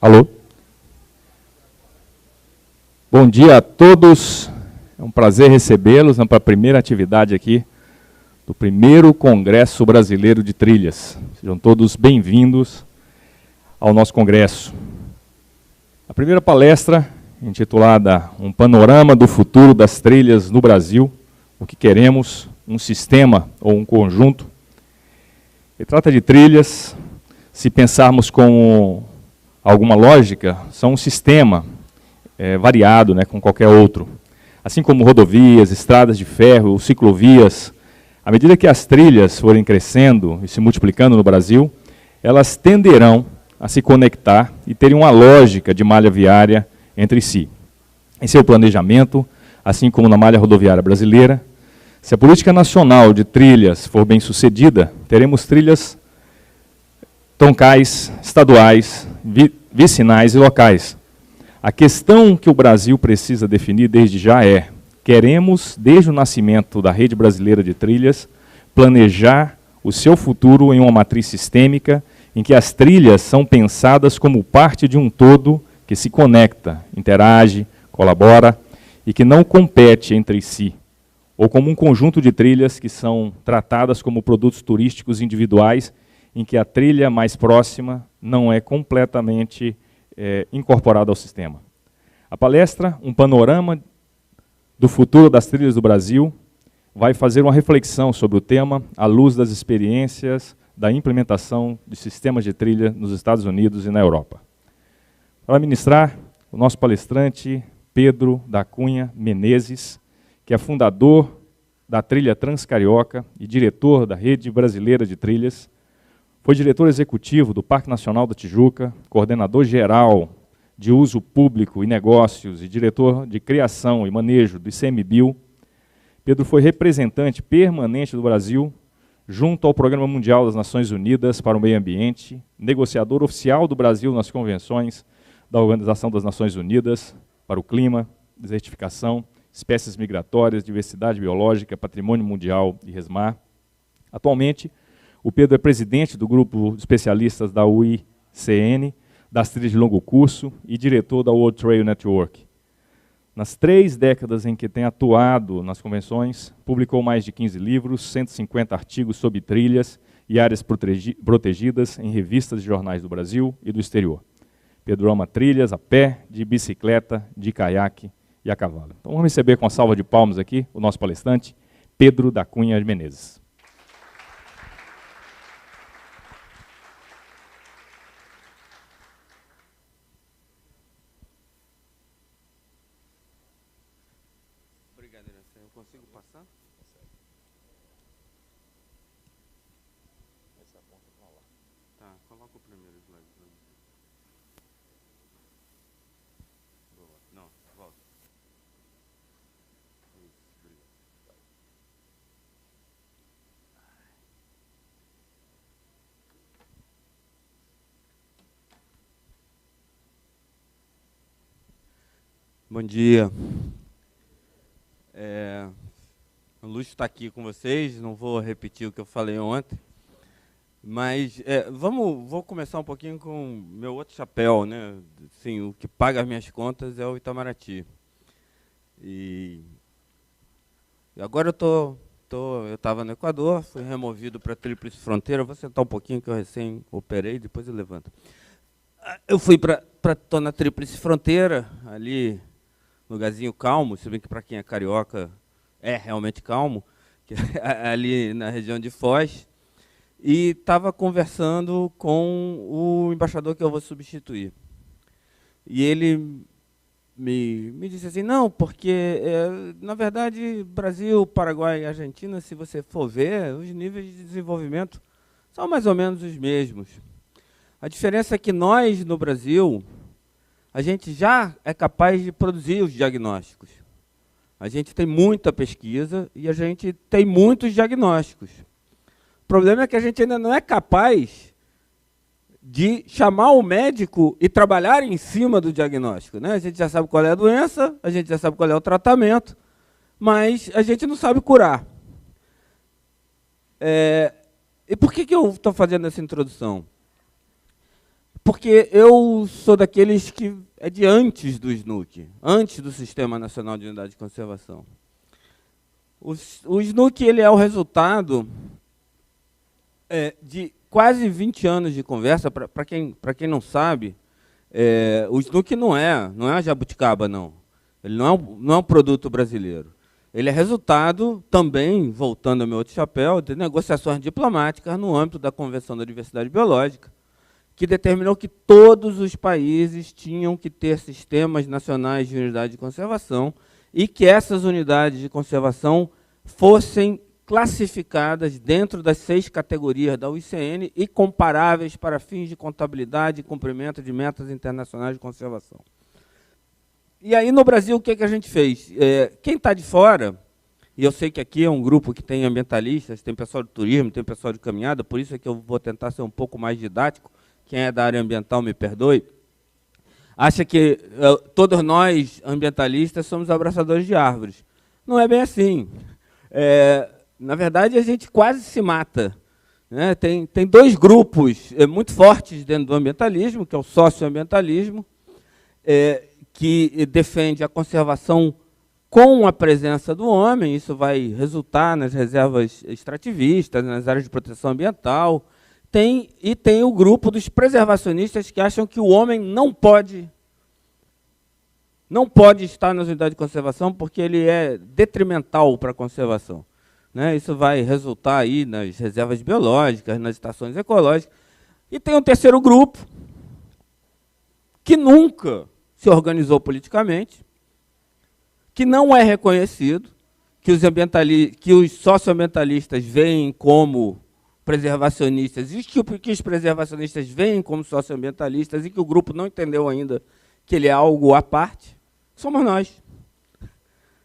Alô? Bom dia a todos. É um prazer recebê-los para a primeira atividade aqui do primeiro Congresso Brasileiro de Trilhas. Sejam todos bem-vindos ao nosso congresso. A primeira palestra, intitulada Um Panorama do Futuro das Trilhas no Brasil, o que queremos, um sistema ou um conjunto. E trata de trilhas, se pensarmos com alguma lógica, são um sistema variado, né, com qualquer outro. Assim como rodovias, estradas de ferro, ciclovias, à medida que as trilhas forem crescendo e se multiplicando no Brasil, elas tenderão a se conectar e terem uma lógica de malha viária entre si. Em seu planejamento, assim como na malha rodoviária brasileira, se a política nacional de trilhas for bem sucedida, teremos trilhas troncais, estaduais, vicinais e locais. A questão que o Brasil precisa definir desde já é: queremos, desde o nascimento da rede brasileira de trilhas, planejar o seu futuro em uma matriz sistêmica em que as trilhas são pensadas como parte de um todo que se conecta, interage, colabora e que não compete entre si, ou como um conjunto de trilhas que são tratadas como produtos turísticos individuais em que a trilha mais próxima não é completamente incorporada ao sistema. A palestra, Um Panorama do Futuro das Trilhas do Brasil, vai fazer uma reflexão sobre o tema à luz das experiências da implementação de sistemas de trilha nos Estados Unidos e na Europa. Para ministrar, o nosso palestrante, Pedro da Cunha Menezes, que é fundador da Trilha Transcarioca e diretor da Rede Brasileira de Trilhas, foi diretor executivo do Parque Nacional da Tijuca, coordenador geral de uso público e negócios e diretor de criação e manejo do ICMBio. Pedro foi representante permanente do Brasil junto ao Programa Mundial das Nações Unidas para o Meio Ambiente, negociador oficial do Brasil nas convenções da Organização das Nações Unidas para o Clima, Desertificação, Espécies Migratórias, Diversidade Biológica, Patrimônio Mundial e RESMAR. Atualmente, o Pedro é presidente do grupo de especialistas da UICN, das trilhas de longo curso, e diretor da World Trail Network. Nas 3 décadas em que tem atuado nas convenções, publicou mais de 15 livros, 150 artigos sobre trilhas e áreas protegidas em revistas e jornais do Brasil e do exterior. Pedro ama trilhas a pé, de bicicleta, de caiaque e a cavalo. Então vamos receber com uma salva de palmas aqui o nosso palestrante, Pedro da Cunha Menezes. Consigo passar? Essa ponta para lá. Tá, coloca o primeiro slide. Não, volta. Isso, obrigado. Bom dia. É um luxo estar aqui com vocês, não vou repetir o que eu falei ontem, mas vou começar um pouquinho com meu outro chapéu, né? Assim, o que paga as minhas contas é o Itamaraty. E agora eu estava no Equador, fui removido para a Tríplice Fronteira. Vou sentar um pouquinho que eu recém operei, depois eu levanto. Eu fui estou na Tríplice Fronteira, ali lugarzinho calmo, se bem que para quem é carioca é realmente calmo, que é ali na região de Foz, e estava conversando com o embaixador que eu vou substituir. E ele me disse assim: não, porque, na verdade, Brasil, Paraguai e Argentina, se você for ver, os níveis de desenvolvimento são mais ou menos os mesmos. A diferença é que nós, no Brasil, a gente já é capaz de produzir os diagnósticos. A gente tem muita pesquisa e a gente tem muitos diagnósticos. O problema é que a gente ainda não é capaz de chamar o médico e trabalhar em cima do diagnóstico, né? A gente já sabe qual é a doença, a gente já sabe qual é o tratamento, mas a gente não sabe curar. E por que eu estou fazendo essa introdução? Porque eu sou daqueles que é de antes do SNUC, antes do Sistema Nacional de Unidade de Conservação. O SNUC ele é o resultado de quase 20 anos de conversa. Para quem não sabe, o SNUC não é a jabuticaba, não. Ele não é um produto brasileiro. Ele é resultado também, voltando ao meu outro chapéu, de negociações diplomáticas no âmbito da Convenção da Diversidade Biológica, que determinou que todos os países tinham que ter sistemas nacionais de unidade de conservação e que essas unidades de conservação fossem classificadas dentro das 6 categorias da UICN e comparáveis para fins de contabilidade e cumprimento de metas internacionais de conservação. E aí, no Brasil, o que a gente fez? Quem está de fora, e eu sei que aqui é um grupo que tem ambientalistas, tem pessoal de turismo, tem pessoal de caminhada, por isso é que eu vou tentar ser um pouco mais didático. Quem é da área ambiental me perdoe, acha que todos nós, ambientalistas, somos abraçadores de árvores. Não é bem assim. Na verdade, a gente quase se mata. Né? Tem 2 grupos muito fortes dentro do ambientalismo, que é o socioambientalismo, que defende a conservação com a presença do homem. Isso vai resultar nas reservas extrativistas, nas áreas de proteção ambiental. E tem o grupo dos preservacionistas que acham que o homem não pode estar nas unidades de conservação porque ele é detrimental para a conservação. Né? Isso vai resultar aí nas reservas biológicas, nas estações ecológicas. E tem um terceiro grupo que nunca se organizou politicamente, que não é reconhecido, que os socioambientalistas veem como preservacionistas, e que os preservacionistas veem como socioambientalistas, e que o grupo não entendeu ainda que ele é algo à parte, somos nós.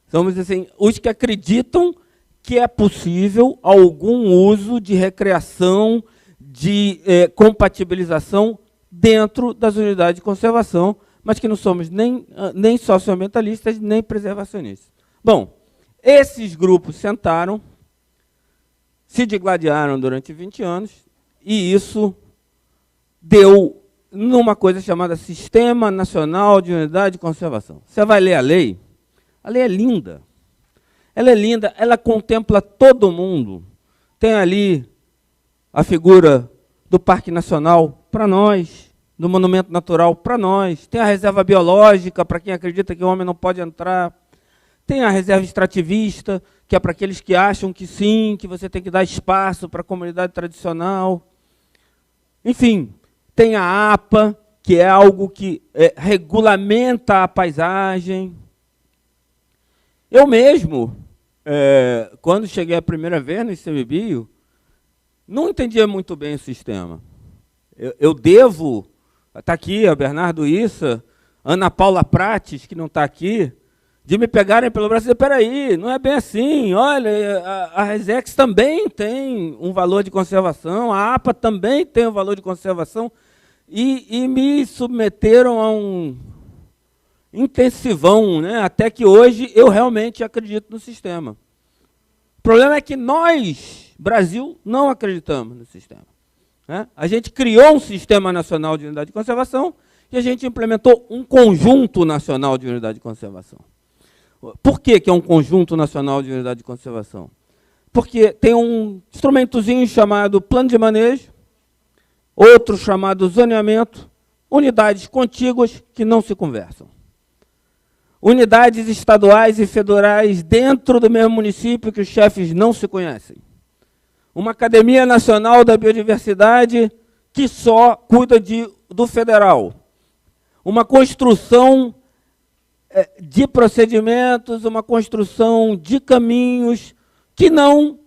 Somos assim, os que acreditam que é possível algum uso de recreação, de compatibilização dentro das unidades de conservação, mas que não somos nem socioambientalistas, nem preservacionistas. Bom, esses grupos sentaram, se digladiaram durante 20 anos, e isso deu numa coisa chamada Sistema Nacional de Unidade de Conservação. Você vai ler a lei é linda. Ela é linda, ela contempla todo mundo. Tem ali a figura do Parque Nacional para nós, do Monumento Natural para nós, tem a reserva biológica para quem acredita que o homem não pode entrar, tem a reserva extrativista, que é para aqueles que acham que sim, que você tem que dar espaço para a comunidade tradicional. Enfim, tem a APA, que é algo que regulamenta a paisagem. Eu mesmo, quando cheguei a primeira vez no ICMBio, não entendia muito bem o sistema. Eu devo, está aqui a Bernardo Issa, Ana Paula Prates, que não está aqui, de me pegarem pelo braço e dizer, espera aí, não é bem assim, olha, a Resex também tem um valor de conservação, a APA também tem um valor de conservação, e me submeteram a um intensivão, né, até que hoje eu realmente acredito no sistema. O problema é que nós, Brasil, não acreditamos no sistema. Né? A gente criou um Sistema Nacional de Unidade de Conservação e a gente implementou um Conjunto Nacional de Unidade de Conservação. Por que é um Conjunto Nacional de Unidade de Conservação? Porque tem um instrumentozinho chamado Plano de Manejo, outro chamado Zoneamento, unidades contíguas que não se conversam. Unidades estaduais e federais dentro do mesmo município que os chefes não se conhecem. Uma Academia Nacional da Biodiversidade que só cuida do federal. Uma construção de procedimentos, uma construção de caminhos que não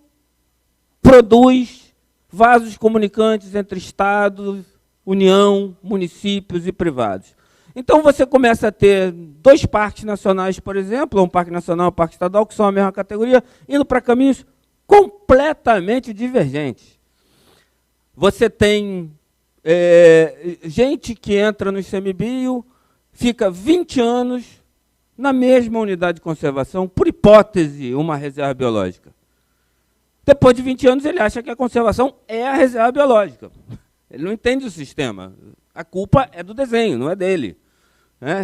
produz vasos comunicantes entre Estados, União, municípios e privados. Então, você começa a ter 2 parques nacionais, por exemplo, um parque nacional e um parque estadual, que são a mesma categoria, indo para caminhos completamente divergentes. Você tem gente que entra no ICMBio, fica 20 anos na mesma unidade de conservação, por hipótese, uma reserva biológica. Depois de 20 anos, ele acha que a conservação é a reserva biológica. Ele não entende o sistema. A culpa é do desenho, não é dele.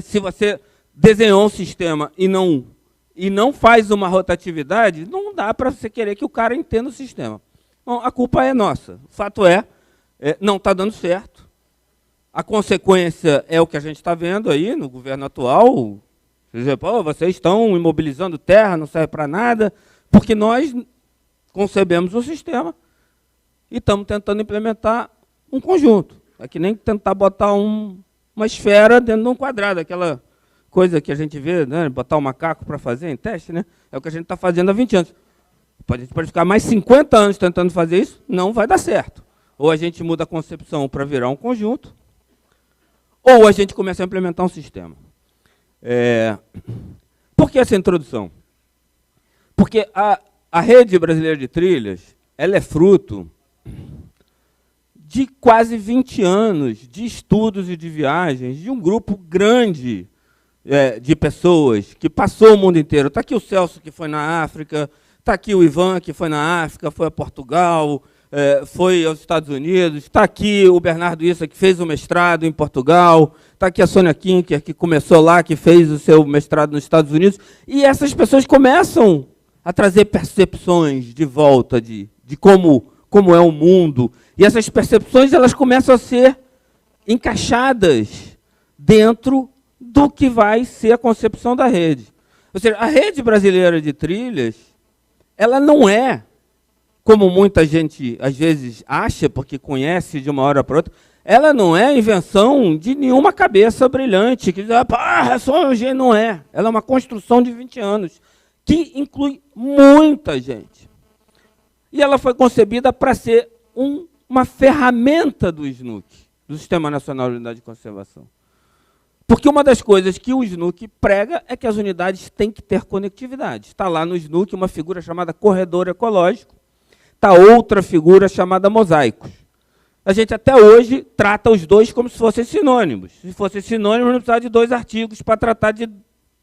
Se você desenhou um sistema e não faz uma rotatividade, não dá para você querer que o cara entenda o sistema. Bom, a culpa é nossa. O fato não está dando certo. A consequência é o que a gente está vendo aí no governo atual. Vocês estão imobilizando terra, não serve para nada, porque nós concebemos um sistema e estamos tentando implementar um conjunto. É que nem tentar botar uma esfera dentro de um quadrado, aquela coisa que a gente vê, né, botar um macaco para fazer em teste, né? É o que a gente está fazendo há 20 anos. A gente pode ficar mais 50 anos tentando fazer isso, não vai dar certo. Ou a gente muda a concepção para virar um conjunto, ou a gente começa a implementar um sistema. Por que essa introdução? Porque a Rede Brasileira de Trilhas, ela é fruto de quase 20 anos de estudos e de viagens de um grupo grande de pessoas que passou o mundo inteiro. Está aqui o Celso, que foi na África, está aqui o Ivan, que foi na África, foi a Portugal, foi aos Estados Unidos, está aqui o Bernardo Issa, que fez o mestrado em Portugal, está aqui a Sônia Kinker, que começou lá, que fez o seu mestrado nos Estados Unidos, e essas pessoas começam a trazer percepções de volta de como é o mundo, e essas percepções elas começam a ser encaixadas dentro do que vai ser a concepção da rede. Ou seja, a Rede Brasileira de Trilhas, ela não é, como muita gente às vezes acha, porque conhece de uma hora para outra, ela não é invenção de nenhuma cabeça brilhante, que diz, é só um gênio, não é. Ela é uma construção de 20 anos, que inclui muita gente. E ela foi concebida para ser uma ferramenta do SNUC, do Sistema Nacional de Unidade de Conservação. Porque uma das coisas que o SNUC prega é que as unidades têm que ter conectividade. Está lá no SNUC uma figura chamada corredor ecológico, está outra figura chamada mosaicos. A gente até hoje trata os dois como se fossem sinônimos. Se fossem sinônimos, não precisava de 2 artigos para tratar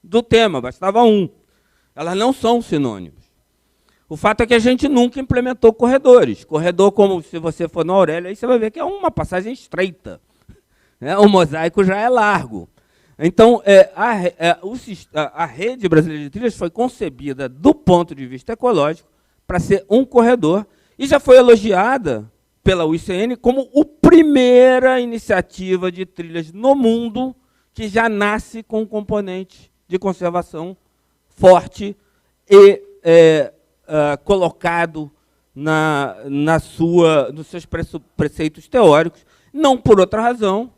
do tema, bastava 1. Elas não são sinônimos. O fato é que a gente nunca implementou corredores. Corredor, como se você for no Aurélia, aí você vai ver que é uma passagem estreita. O mosaico já é largo. Então, a Rede Brasileira de Trilhas foi concebida, do ponto de vista ecológico, para ser um corredor, e já foi elogiada pela UICN como a primeira iniciativa de trilhas no mundo que já nasce com um componente de conservação forte e colocado nos seus preceitos teóricos. Não por outra razão,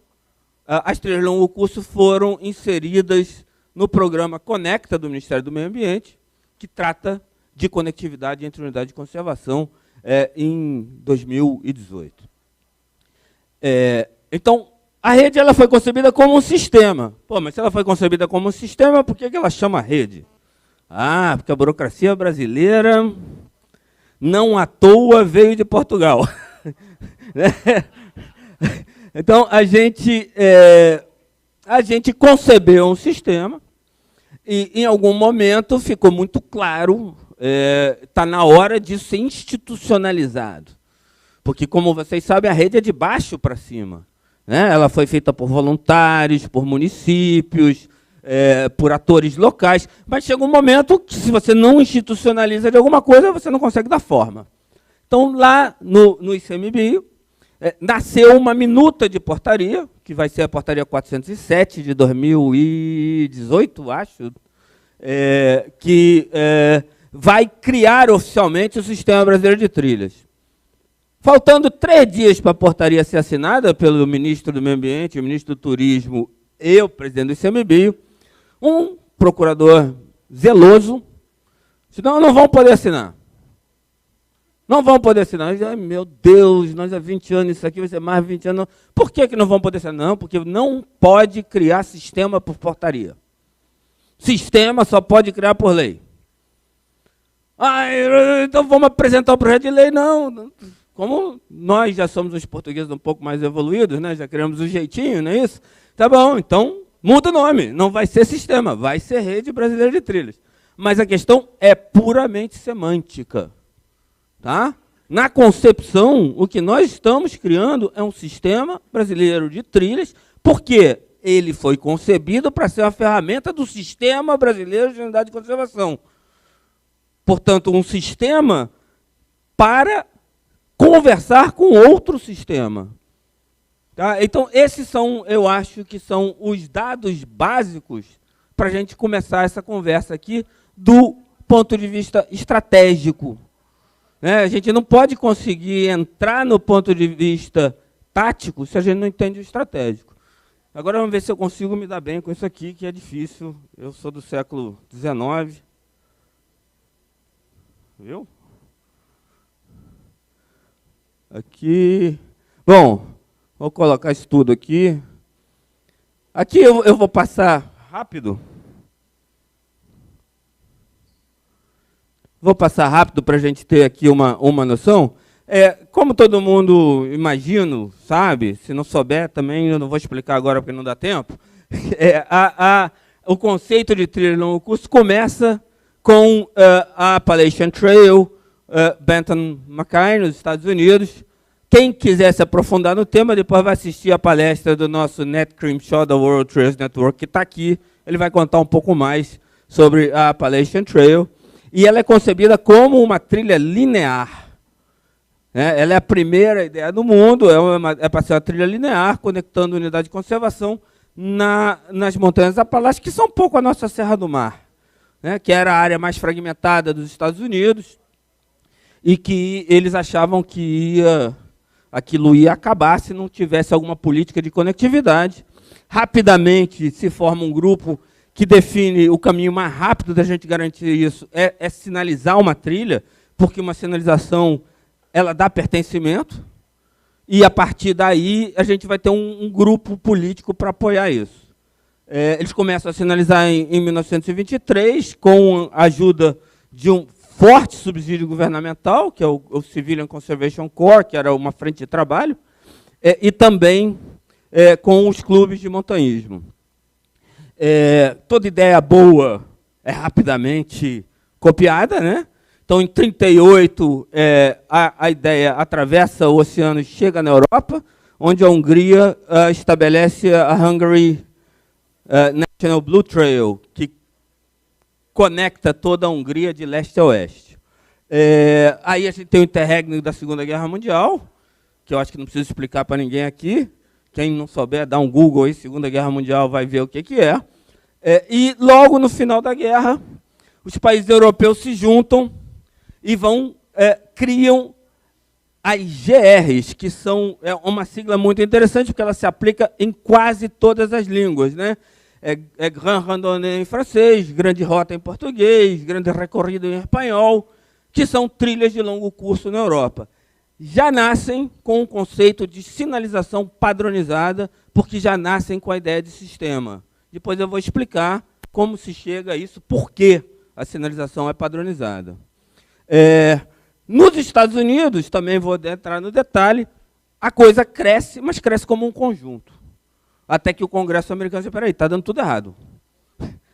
as trilhas de longo curso foram inseridas no programa Conecta do Ministério do Meio Ambiente, que trata de conectividade entre unidades de conservação em 2018. Então, a rede ela foi concebida como um sistema. Mas se ela foi concebida como um sistema, por que ela chama rede? Porque a burocracia brasileira, não à toa, veio de Portugal. Então, a gente concebeu um sistema e, em algum momento, ficou muito claro, está na hora disso ser institucionalizado. Porque, como vocês sabem, a rede é de baixo para cima. Ela foi feita por voluntários, por municípios, por atores locais, mas chega um momento que, se você não institucionaliza de alguma coisa, você não consegue dar forma. Então, lá no ICMBio, nasceu uma minuta de portaria, que vai ser a portaria 407 de 2018, acho, que vai criar oficialmente o Sistema Brasileiro de Trilhas. Faltando 3 dias para a portaria ser assinada pelo ministro do Meio Ambiente, o ministro do Turismo e o presidente do ICMBio, um procurador zeloso disse, não vão poder assinar. Não vão poder assinar. Ai, meu Deus, nós há 20 anos, isso aqui vai ser mais 20 anos. Por que não vão poder assinar? Não, porque não pode criar sistema por portaria. Sistema só pode criar por lei. Então vamos apresentar o projeto de lei? Não. Como nós já somos os portugueses um pouco mais evoluídos, né? Já criamos um jeitinho, não é isso? Tá bom, então muda o nome. Não vai ser sistema, vai ser Rede Brasileira de Trilhas. Mas a questão é puramente semântica. Tá? na concepção, o que nós estamos criando é um sistema brasileiro de trilhas, porque ele foi concebido para ser uma ferramenta do sistema brasileiro de unidade de conservação. Portanto, um sistema para conversar com outro sistema. Tá? Então, esses são, eu acho que são os dados básicos para a gente começar essa conversa aqui do ponto de vista estratégico. Né? A gente não pode conseguir entrar no ponto de vista tático se a gente não entende o estratégico. Agora vamos ver se eu consigo me dar bem com isso aqui, que é difícil. Eu sou do século XIX. Viu? Aqui. Bom, vou colocar isso tudo aqui. Aqui eu vou passar rápido. Vou passar rápido para a gente ter aqui uma noção. Como todo mundo, imagino, sabe, se não souber também, eu não vou explicar agora porque não dá tempo, o conceito de trilha de longo curso começa com a Appalachian Trail, Benton MacKaye, nos Estados Unidos. Quem quiser se aprofundar no tema, depois vai assistir a palestra do nosso Nat Grimshaw, da World Trails Network, que está aqui. Ele vai contar um pouco mais sobre a Appalachian Trail. E ela é concebida como uma trilha linear. Ela é a primeira ideia do mundo, é para ser uma trilha linear, conectando unidade de conservação nas montanhas Apalaches, que são um pouco a nossa Serra do Mar, que era a área mais fragmentada dos Estados Unidos, e que eles achavam que aquilo ia acabar se não tivesse alguma política de conectividade. Rapidamente se forma um grupo que define o caminho mais rápido da gente garantir isso, é sinalizar uma trilha, porque uma sinalização ela dá pertencimento, e a partir daí a gente vai ter um grupo político para apoiar isso. Eles começam a sinalizar em 1923, com a ajuda de um forte subsídio governamental, que é o Civilian Conservation Corps, que era uma frente de trabalho, e também com os clubes de montanhismo. Toda ideia boa é rapidamente copiada, né? Então, em 1938, a ideia atravessa o oceano e chega na Europa, onde a Hungria estabelece a Hungary National Blue Trail, que conecta toda a Hungria de leste a oeste. Aí a gente tem o interregno da Segunda Guerra Mundial, que eu acho que não preciso explicar para ninguém aqui. Quem não souber, dá um Google aí, Segunda Guerra Mundial, vai ver o que é. E logo no final da guerra, os países europeus se juntam e criam as GRs, que são uma sigla muito interessante, porque ela se aplica em quase todas as línguas. Né? Grand Randonnée em francês, Grande Rota em português, Grande Recorrido em espanhol, que são trilhas de longo curso na Europa. Já nascem com o conceito de sinalização padronizada, porque já nascem com a ideia de sistema. Depois eu vou explicar como se chega a isso, por que a sinalização é padronizada. Nos Estados Unidos, também vou entrar no detalhe, a coisa cresce, mas cresce como um conjunto. Até que o Congresso americano diz, peraí, está dando tudo errado.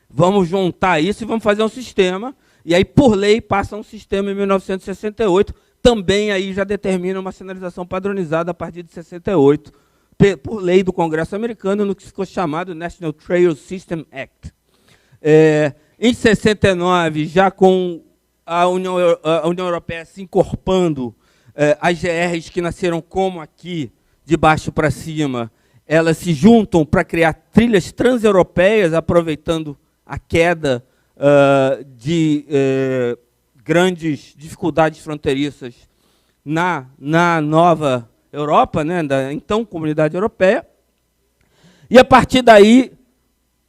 Vamos juntar isso e vamos fazer um sistema. E aí, por lei, passa um sistema em 1968, também aí já determina uma sinalização padronizada a partir de 68, por lei do Congresso americano, no que ficou chamado National Trail System Act. Em 69, já com a União Europeia se incorporando, as GRs que nasceram como aqui, de baixo para cima, elas se juntam para criar trilhas transeuropeias, aproveitando a queda de grandes dificuldades fronteiriças na nova Europa, né, da então Comunidade Europeia. E, a partir daí,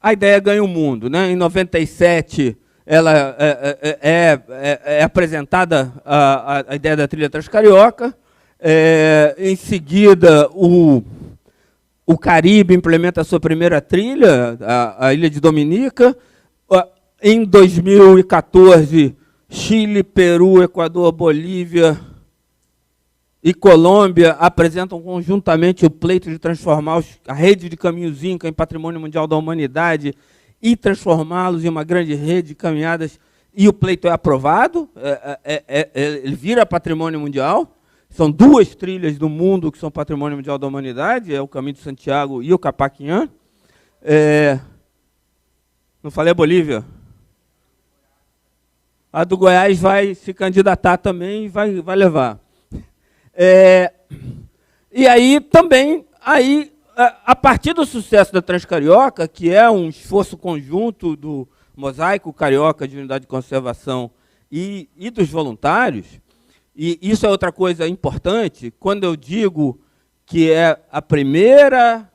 a ideia ganha o mundo. Né? Em 97, ela é apresentada a ideia da trilha transcarioca. Em seguida, o Caribe implementa a sua primeira trilha, a Ilha de Dominica. Em 2014, Chile, Peru, Equador, Bolívia e Colômbia apresentam conjuntamente o pleito de transformar a rede de caminhos Inca em Patrimônio Mundial da Humanidade e transformá-los em uma grande rede de caminhadas e o pleito é aprovado, ele vira patrimônio mundial. São 2 trilhas do mundo que são patrimônio mundial da humanidade, é o Caminho de Santiago e o Capaquinhã. Não falei a Bolívia? A do Goiás vai se candidatar também e vai levar. E aí também, a partir do sucesso da Transcarioca, que é um esforço conjunto do Mosaico Carioca de Unidade de Conservação e dos voluntários, e isso é outra coisa importante, quando eu digo que é a primeira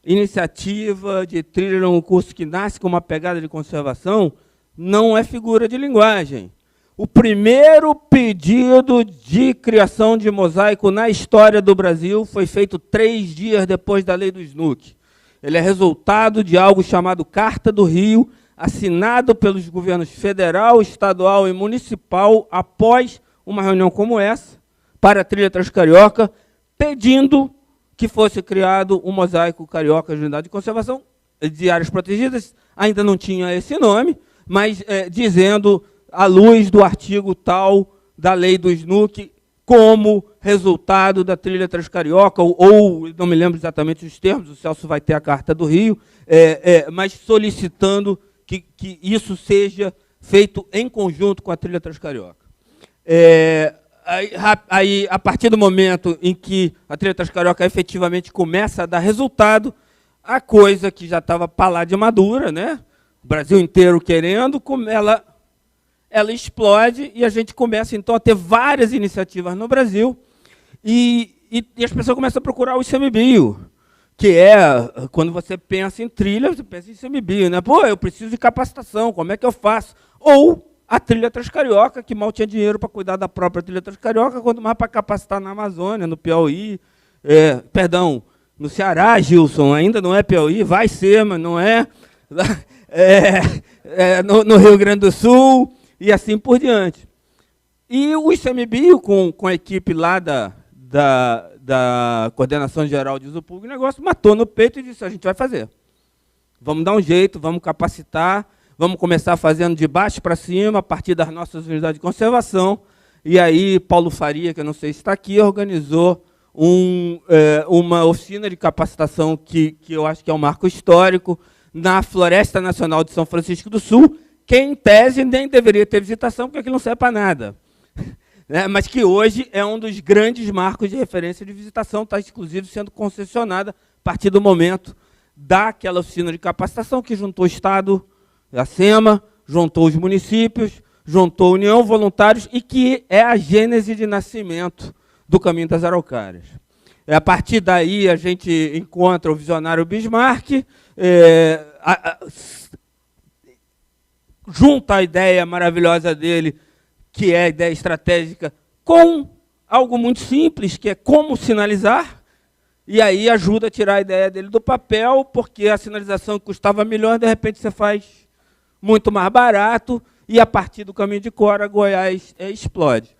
iniciativa de trilha no curso que nasce com uma pegada de conservação, não é figura de linguagem. O primeiro pedido de criação de mosaico na história do Brasil foi feito 3 dias depois da lei do SNUC. Ele é resultado de algo chamado Carta do Rio, assinado pelos governos federal, estadual e municipal, após uma reunião como essa, para a trilha Transcarioca, pedindo que fosse criado um mosaico carioca de unidade de conservação de áreas protegidas. Ainda não tinha esse nome, mas dizendo, à luz do artigo tal da lei do SNUC, como resultado da trilha Transcarioca, ou não me lembro exatamente os termos, o Celso vai ter a Carta do Rio, mas solicitando que isso seja feito em conjunto com a trilha Transcarioca. Aí, a partir do momento em que a trilha Transcarioca efetivamente começa a dar resultado, a coisa que já estava para lá de madura, né? O Brasil inteiro querendo, ela explode e a gente começa, então, a ter várias iniciativas no Brasil e as pessoas começam a procurar o ICMBio, que é, quando você pensa em trilha, você pensa em ICMBio, né? Pô, eu preciso de capacitação, como é que eu faço? Ou a trilha Transcarioca, que mal tinha dinheiro para cuidar da própria trilha Transcarioca, quanto mais para capacitar na Amazônia, no Piauí, no Ceará, Gilson, ainda não é Piauí, vai ser, mas não é, no Rio Grande do Sul, e assim por diante. E o ICMBio, com a equipe lá da Coordenação Geral de Uso Público e Negócio, matou no peito e disse, a gente vai fazer. Vamos dar um jeito, vamos capacitar, vamos começar fazendo de baixo para cima, a partir das nossas unidades de conservação. E aí, Paulo Faria, que eu não sei se está aqui, organizou uma oficina de capacitação que eu acho que é um marco histórico, na Floresta Nacional de São Francisco do Sul, que, em tese, nem deveria ter visitação, porque aquilo não serve para nada. Mas que hoje é um dos grandes marcos de referência de visitação, está, inclusive, sendo concessionada a partir do momento daquela oficina de capacitação que juntou o Estado, a SEMA, juntou os municípios, juntou a União, voluntários, e que é a gênese de nascimento do Caminho das Araucárias. A partir daí, a gente encontra o visionário Bismarck, junta a ideia maravilhosa dele, que é a ideia estratégica, com algo muito simples, que é como sinalizar, e aí ajuda a tirar a ideia dele do papel, porque a sinalização que custava milhões, de repente você faz muito mais barato, e a partir do Caminho de Cora, Goiás explode.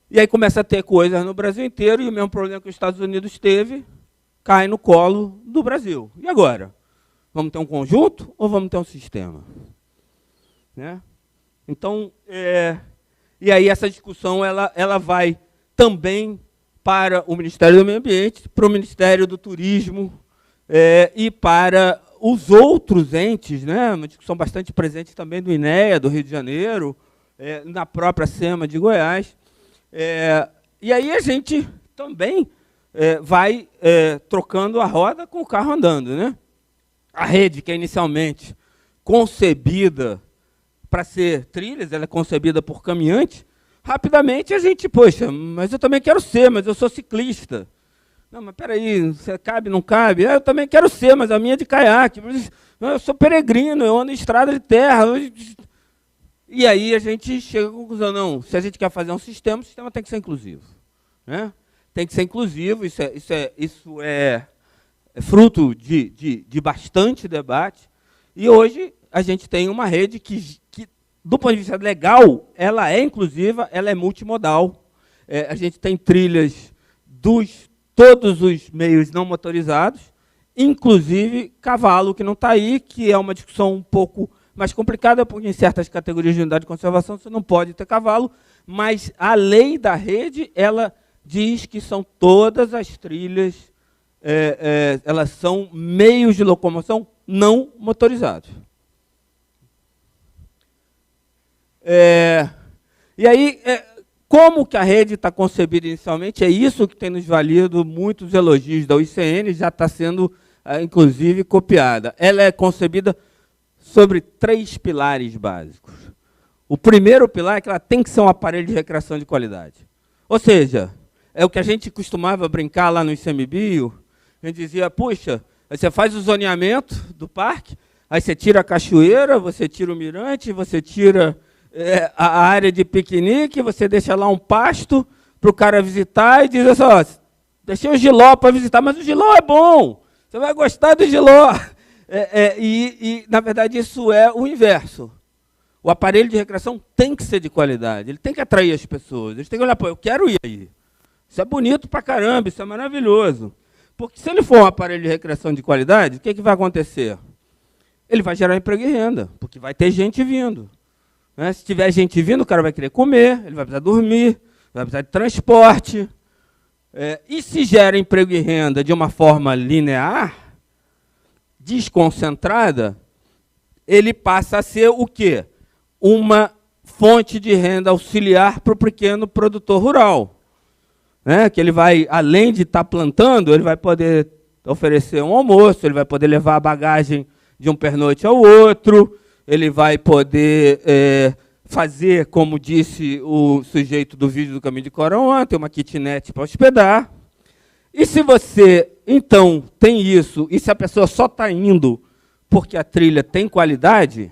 E aí começa a ter coisas no Brasil inteiro, e o mesmo problema que os Estados Unidos teve, cai no colo do Brasil. E agora? Vamos ter um conjunto ou vamos ter um sistema? Né? Então, e aí essa discussão ela vai também para o Ministério do Meio Ambiente, para o Ministério do Turismo e para os outros entes, né? Uma discussão bastante presente também do INEA, do Rio de Janeiro, na própria SEMA de Goiás. E aí a gente também vai trocando a roda com o carro andando. Né? A rede, que é inicialmente concebida para ser trilhas, ela é concebida por caminhantes, rapidamente a gente, poxa, mas eu também quero ser, mas eu sou ciclista. Não, mas peraí, você cabe, não cabe? Eu também quero ser, mas a minha é de caiaque. Eu sou peregrino, eu ando em estrada de terra. E aí a gente chega à conclusão, não, se a gente quer fazer um sistema, o sistema tem que ser inclusivo. Né? Tem que ser inclusivo, isso é fruto de bastante debate. E hoje a gente tem uma rede que, do ponto de vista legal, ela é inclusiva, ela é multimodal. A gente tem trilhas todos os meios não motorizados, inclusive cavalo, que não está aí, que é uma discussão um pouco mais complicada, porque em certas categorias de unidade de conservação você não pode ter cavalo, mas a lei da rede, ela diz que são todas as trilhas, elas são meios de locomoção não motorizados. E aí, como que a rede está concebida inicialmente? É isso que tem nos valido muitos elogios da UICN, já está sendo, inclusive, copiada. Ela é concebida sobre 3 pilares básicos. O primeiro pilar é que ela tem que ser um aparelho de recreação de qualidade. Ou seja, é o que a gente costumava brincar lá no ICMBio. A gente dizia, puxa, você faz o zoneamento do parque, aí você tira a cachoeira, você tira o mirante, você tira a área de piquenique, você deixa lá um pasto para o cara visitar e diz assim, ó, deixei o Giló para visitar, mas o Giló é bom, você vai gostar do Giló. Na verdade, isso é o inverso. O aparelho de recreação tem que ser de qualidade, ele tem que atrair as pessoas, eles têm que olhar, pô, eu quero ir aí. Isso é bonito pra caramba, isso é maravilhoso. Porque se ele for um aparelho de recreação de qualidade, o que vai acontecer? Ele vai gerar emprego e renda, porque vai ter gente vindo. Né? Se tiver gente vindo, o cara vai querer comer, ele vai precisar dormir, vai precisar de transporte. E se gera emprego e renda de uma forma linear, desconcentrada, ele passa a ser o quê? Uma fonte de renda auxiliar para o pequeno produtor rural. Né? Que ele vai, além de estar plantando, ele vai poder oferecer um almoço, ele vai poder levar a bagagem de um pernoite ao outro, ele vai poder fazer, como disse o sujeito do vídeo do Caminho de Cora ontem, uma kitnet para hospedar. E se você, então, tem isso, e se a pessoa só está indo porque a trilha tem qualidade,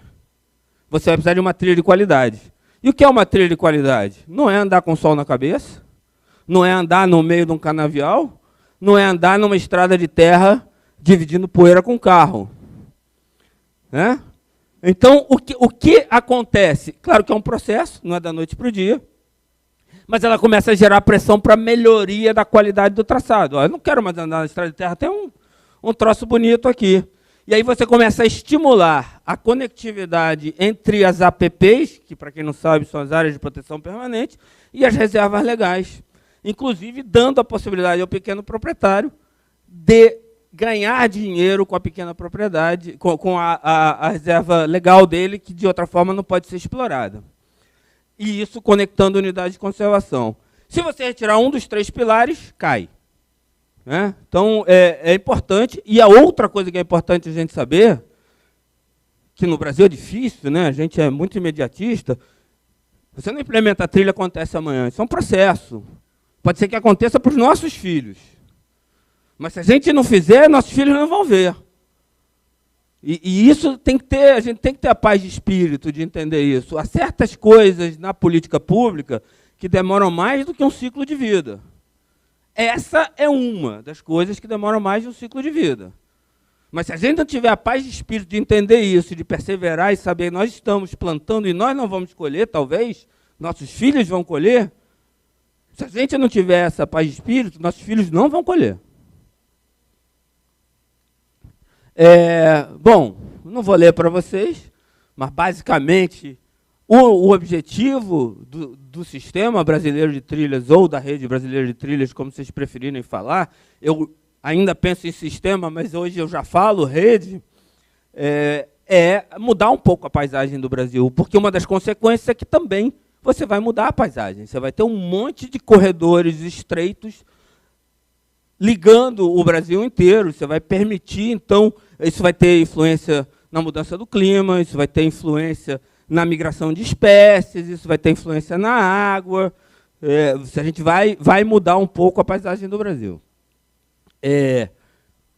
você vai precisar de uma trilha de qualidade. E o que é uma trilha de qualidade? Não é andar com o sol na cabeça, não é andar no meio de um canavial, não é andar numa estrada de terra dividindo poeira com carro. Né? Então, o que acontece? Claro que é um processo, não é da noite para o dia, mas ela começa a gerar pressão para a melhoria da qualidade do traçado. Ó, eu não quero mais andar na estrada de terra, tem um troço bonito aqui. E aí você começa a estimular a conectividade entre as APPs, que, para quem não sabe, são as áreas de proteção permanente, e as reservas legais. Inclusive dando a possibilidade ao pequeno proprietário de ganhar dinheiro com a pequena propriedade, com a reserva legal dele, que de outra forma não pode ser explorada. E isso conectando unidades de conservação. Se você retirar um dos 3 pilares, cai. Né? Então, é importante. E a outra coisa que é importante a gente saber, que no Brasil é difícil, né? A gente é muito imediatista, você não implementa a trilha, acontece amanhã. Isso é um processo. Pode ser que aconteça para os nossos filhos. Mas se a gente não fizer, nossos filhos não vão ver. E isso tem que ter, a gente tem que ter a paz de espírito de entender isso. Há certas coisas na política pública que demoram mais do que um ciclo de vida. Essa é uma das coisas que demoram mais de um ciclo de vida. Mas se a gente não tiver a paz de espírito de entender isso, de perseverar e saber que nós estamos plantando e nós não vamos colher, talvez, nossos filhos vão colher, se a gente não tiver essa paz de espírito, nossos filhos não vão colher. Bom, não vou ler para vocês, mas basicamente o objetivo do Sistema Brasileiro de Trilhas, ou da Rede Brasileira de Trilhas, como vocês preferirem falar, eu ainda penso em sistema, mas hoje eu já falo rede, é mudar um pouco a paisagem do Brasil, porque uma das consequências é que também você vai mudar a paisagem, você vai ter um monte de corredores estreitos ligando o Brasil inteiro, você vai permitir, então, isso vai ter influência na mudança do clima, isso vai ter influência na migração de espécies, isso vai ter influência na água, a gente vai mudar um pouco a paisagem do Brasil.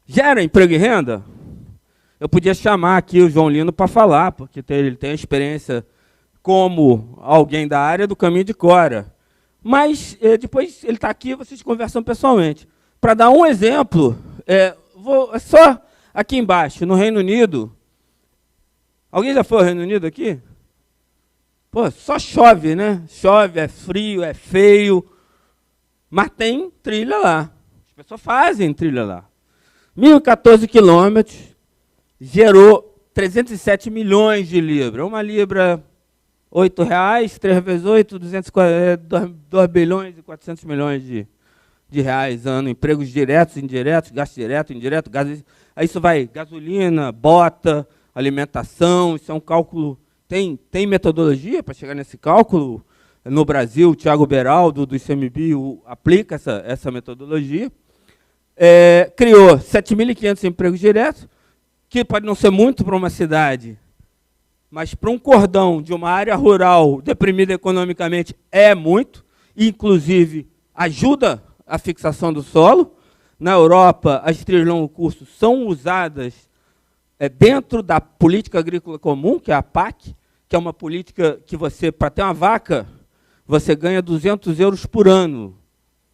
Gera emprego e renda? Eu podia chamar aqui o João Lino para falar, porque ele tem a experiência como alguém da área do Caminho de Cora. Mas depois ele está aqui, vocês conversam pessoalmente. Para dar um exemplo, só aqui embaixo, no Reino Unido. Alguém já foi ao Reino Unido aqui? Pô, só chove, né? Chove, é frio, é feio, mas tem trilha lá. As pessoas fazem trilha lá. 1.014 quilômetros, gerou 307 milhões de libras. Uma libra, R$8, 3 vezes 8, 2 bilhões e 400 milhões de reais ano. Empregos diretos, indiretos, gasto direto, indireto, gás. Aí isso vai gasolina, bota, alimentação. Isso é um cálculo. Tem metodologia para chegar nesse cálculo? No Brasil, o Thiago Beraldo, do ICMBio, aplica essa metodologia. Criou 7.500 empregos diretos, que pode não ser muito para uma cidade, mas para um cordão de uma área rural deprimida economicamente é muito, inclusive ajuda a fixação do solo. Na Europa, as trilhas de longo curso são usadas dentro da política agrícola comum, que é a PAC, que é uma política que você, para ter uma vaca, você ganha 200 euros por ano.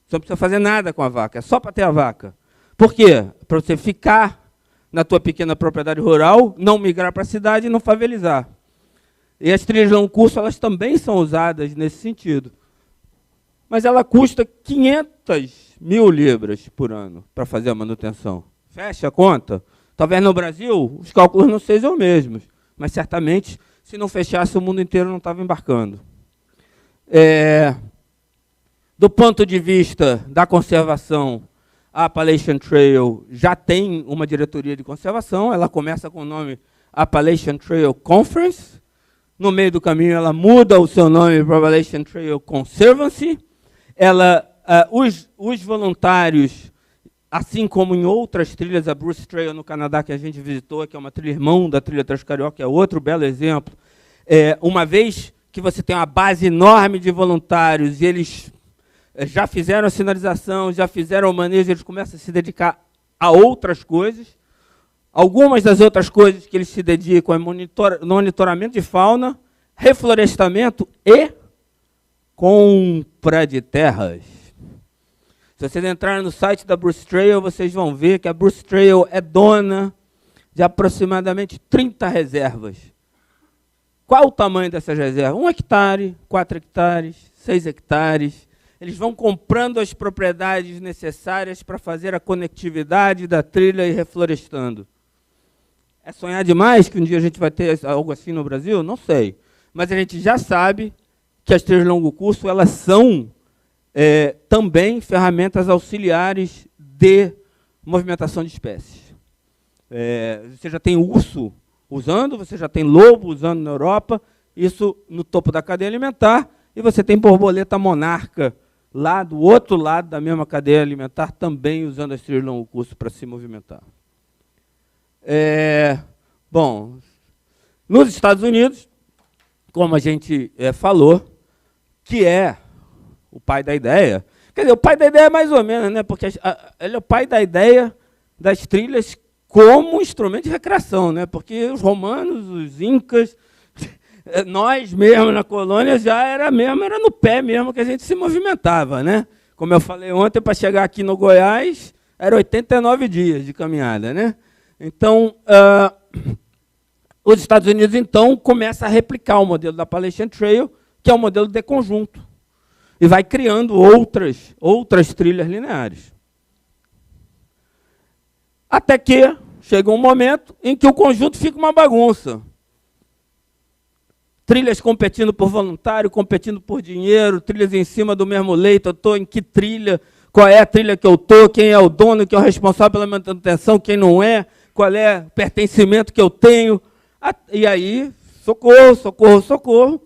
Você não precisa fazer nada com a vaca, é só para ter a vaca. Por quê? Para você ficar na tua pequena propriedade rural, não migrar para a cidade e não favelizar. E as trilhas de longo curso, elas também são usadas nesse sentido. Mas ela custa 500 mil libras por ano para fazer a manutenção. Fecha a conta? Talvez no Brasil os cálculos não sejam os mesmos, mas certamente, se não fechasse, o mundo inteiro não estava embarcando. Do ponto de vista da conservação, a Appalachian Trail já tem uma diretoria de conservação. Ela começa com o nome Appalachian Trail Conference. No meio do caminho, ela muda o seu nome para Appalachian Trail Conservancy. Os voluntários, assim como em outras trilhas, a Bruce Trail no Canadá, que a gente visitou, que é uma trilha irmã da trilha Transcarioca, é outro belo exemplo. Uma vez que você tem uma base enorme de voluntários e eles já fizeram a sinalização, já fizeram o manejo, eles começam a se dedicar a outras coisas. Algumas das outras coisas que eles se dedicam é monitoramento de fauna, reflorestamento e compra de terras. Se vocês entrarem no site da Bruce Trail, vocês vão ver que a Bruce Trail é dona de aproximadamente 30 reservas. Qual o tamanho dessas reservas? 1 hectare, 4 hectares, 6 hectares. Eles vão comprando as propriedades necessárias para fazer a conectividade da trilha e reflorestando. É sonhar demais que um dia a gente vai ter algo assim no Brasil? Não sei. Mas a gente já sabe que as trilhas de longo curso, elas são também ferramentas auxiliares de movimentação de espécies. Você já tem urso usando, você já tem lobo usando na Europa, isso no topo da cadeia alimentar, e você tem borboleta monarca lá do outro lado da mesma cadeia alimentar, também usando as trilhas de longo curso para se movimentar. Bom, nos Estados Unidos, como a gente falou, que é o pai da ideia. Quer dizer, o pai da ideia é mais ou menos, né? Porque ele é o pai da ideia das trilhas como instrumento de recreação, né? Porque os romanos, os incas, nós mesmo na colônia já era no pé mesmo que a gente se movimentava, né? Como eu falei ontem, para chegar aqui no Goiás, era 89 dias de caminhada, né? Então, os Estados Unidos, então, começam a replicar o modelo da Appalachian Trail, que é o modelo de conjunto, e vai criando outras trilhas lineares. Até que chega um momento em que o conjunto fica uma bagunça. Trilhas competindo por voluntário, competindo por dinheiro, trilhas em cima do mesmo leito, eu estou em que trilha, qual é a trilha que eu estou, quem é o dono, quem é o responsável pela manutenção, quem não é, qual é o pertencimento que eu tenho. E aí, socorro, socorro, socorro,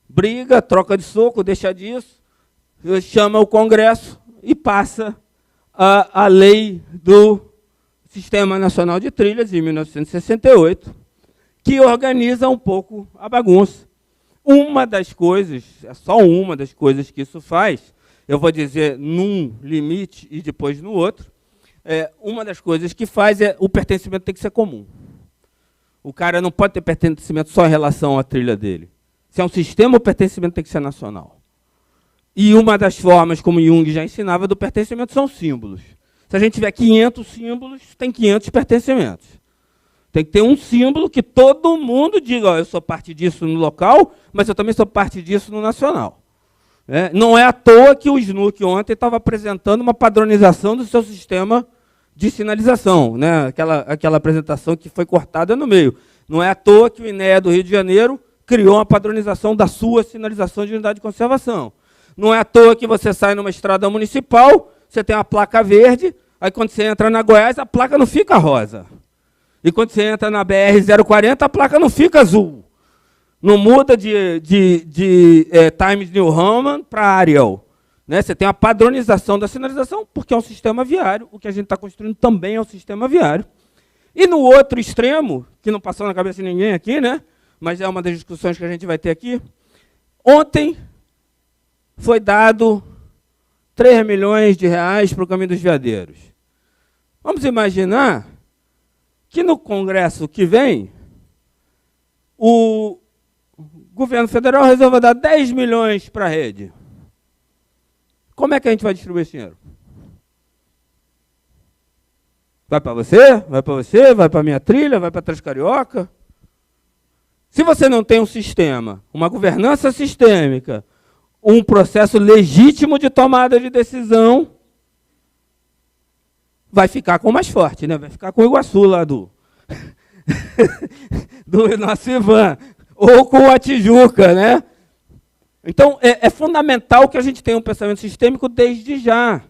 briga, troca de soco, deixa disso, chama o Congresso e passa a lei do Sistema Nacional de Trilhas, em 1968, que organiza um pouco a bagunça. Uma das coisas, é só uma das coisas que isso faz, eu vou dizer num limite e depois no outro, uma das coisas que faz o pertencimento tem que ser comum. O cara não pode ter pertencimento só em relação à trilha dele. Se é um sistema, o pertencimento tem que ser nacional. E uma das formas, como Jung já ensinava, do pertencimento são símbolos. Se a gente tiver 500 símbolos, tem 500 pertencimentos. Tem que ter um símbolo que todo mundo diga, eu sou parte disso no local, mas eu também sou parte disso no nacional. Não é à toa que o SNUC ontem estava apresentando uma padronização do seu sistema de sinalização, né? Aquela apresentação que foi cortada no meio. Não é à toa que o INEA do Rio de Janeiro criou uma padronização da sua sinalização de unidade de conservação. Não é à toa que você sai numa estrada municipal, você tem uma placa verde, aí quando você entra na Goiás, a placa não fica rosa. E quando você entra na BR-040, a placa não fica azul. Não muda de Times New Roman para Arial. Né? Você tem a padronização da sinalização, porque é um sistema viário. O que a gente está construindo também é um sistema viário. E no outro extremo, que não passou na cabeça de ninguém aqui, né? Mas é uma das discussões que a gente vai ter aqui, ontem foi dado 3 milhões de reais para o Caminho dos Veadeiros. Vamos imaginar que no Congresso que vem, o governo federal resolva dar 10 milhões para a rede. Como é que a gente vai distribuir esse dinheiro? Vai para você? Vai para você? Vai para a minha trilha? Vai para a Transcarioca? Se você não tem um sistema, uma governança sistêmica, um processo legítimo de tomada de decisão, vai ficar com o mais forte, né? Vai ficar com o Iguaçu lá do nosso Ivan, ou com a Tijuca, né? Então, é fundamental que a gente tenha um pensamento sistêmico desde já.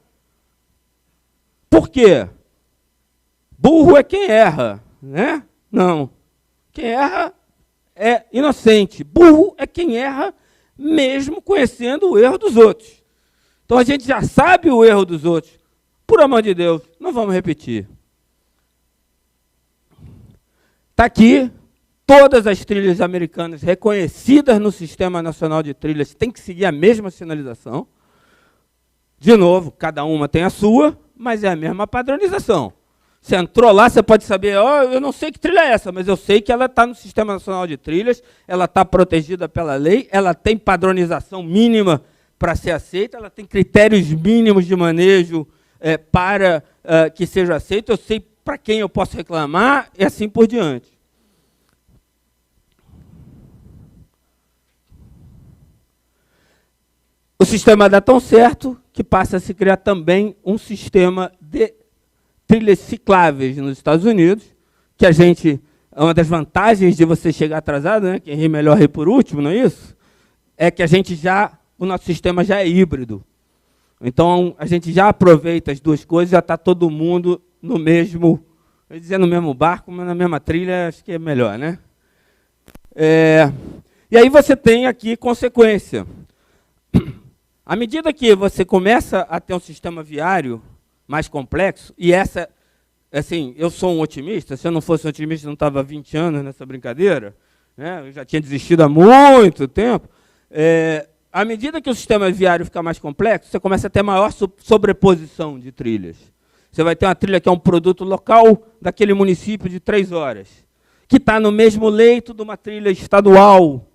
Por quê? Burro é quem erra, né? Não. Quem erra é inocente. Burro é quem erra mesmo conhecendo o erro dos outros. Então, a gente já sabe o erro dos outros. Por amor de Deus, não vamos repetir. Está aqui. Todas as trilhas americanas reconhecidas no Sistema Nacional de Trilhas têm que seguir a mesma sinalização. De novo, cada uma tem a sua, mas é a mesma padronização. Você entrou lá, você pode saber, eu não sei que trilha é essa, mas eu sei que ela está no Sistema Nacional de Trilhas, ela está protegida pela lei, ela tem padronização mínima para ser aceita, ela tem critérios mínimos de manejo para que seja aceito, eu sei para quem eu posso reclamar e assim por diante. O sistema dá tão certo que passa a se criar também um sistema de trilhas cicláveis nos Estados Unidos, que uma das vantagens de você chegar atrasado, né, quem ri melhor ri por último, não é isso? É que o nosso sistema já é híbrido. Então, a gente já aproveita as duas coisas, já está todo mundo no mesmo, eu ia dizer no mesmo barco, mas na mesma trilha, acho que é melhor, né? E aí você tem aqui consequência. À medida que você começa a ter um sistema viário mais complexo, e eu sou um otimista, se eu não fosse um otimista, eu não estava há 20 anos nessa brincadeira, né? Eu já tinha desistido há muito tempo. À medida que o sistema viário fica mais complexo, você começa a ter maior sobreposição de trilhas. Você vai ter uma trilha que é um produto local daquele município de 3 horas, que está no mesmo leito de uma trilha estadual,